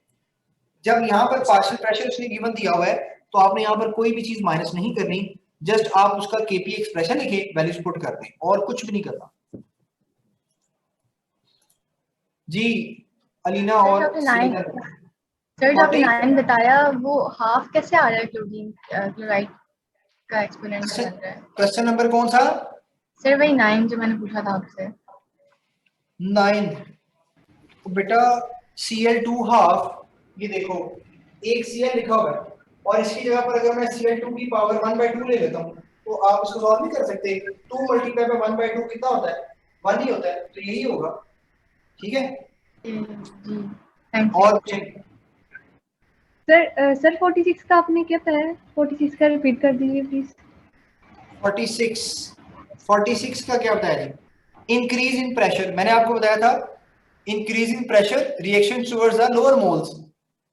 जब यहाँ पर पार्शियल प्रेशर उसने गिवन दिया हुआ है तो आपने यहाँ पर कोई भी चीज माइनस नहीं करनी, जस्ट आप उसका केपी एक्सप्रेशन लिखे, वैल्यूज पुट कर दें और कुछ भी नहीं करना जी। अलीना और सर जो आपने लाइन बताया वो हाफ कैसे आ रहा है क्लोराइड का एक्सपोनेंट बन रहा है? क्वेश्चन नंबर कौन सा? सर वही 9 जो मैंने पूछा था आपसे। 9 तो बेटा Cl2 हाफ, ये देखो एक Cl लिखा हुआ है और इसकी जगह पर अगर मैं Cl2 की पावर 1/2 ले लेता हूँ तो आप इसको सॉल्व नहीं कर सकते। 2 मल्टीप्लाई बाय 1/2 कितना होता है? 1 ही होता है, तो यही होगा। ठीक है और सर 46 का आपने क्या बताया? 46 का रिपीट कर दीजिए प्लीज। 46 का क्या बताया जी? इंक्रीज इन प्रेशर, मैंने आपको बताया था increase in pressure reaction towards the lower moles,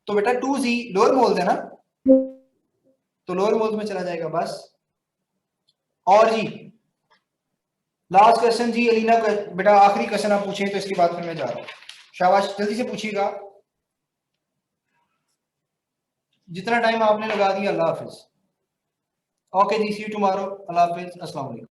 तो बेटा 2Z लोअर मोल्स है ना, तो लोअर मोल्स में चला जाएगा बस। और जी लास्ट क्वेश्चन जी अलीना बेटा, आखिरी क्वेश्चन आप पूछिए तो इसके बाद फिर मैं जा रहा हूँ। शाबाश, जल्दी से पूछिएगा, जितना टाइम आपने लगा दिया। अल्लाह हाफिज। ओके जी, सी यू टुमारो। अल्लाह हाफिज, अस्सलाम वालेकुम।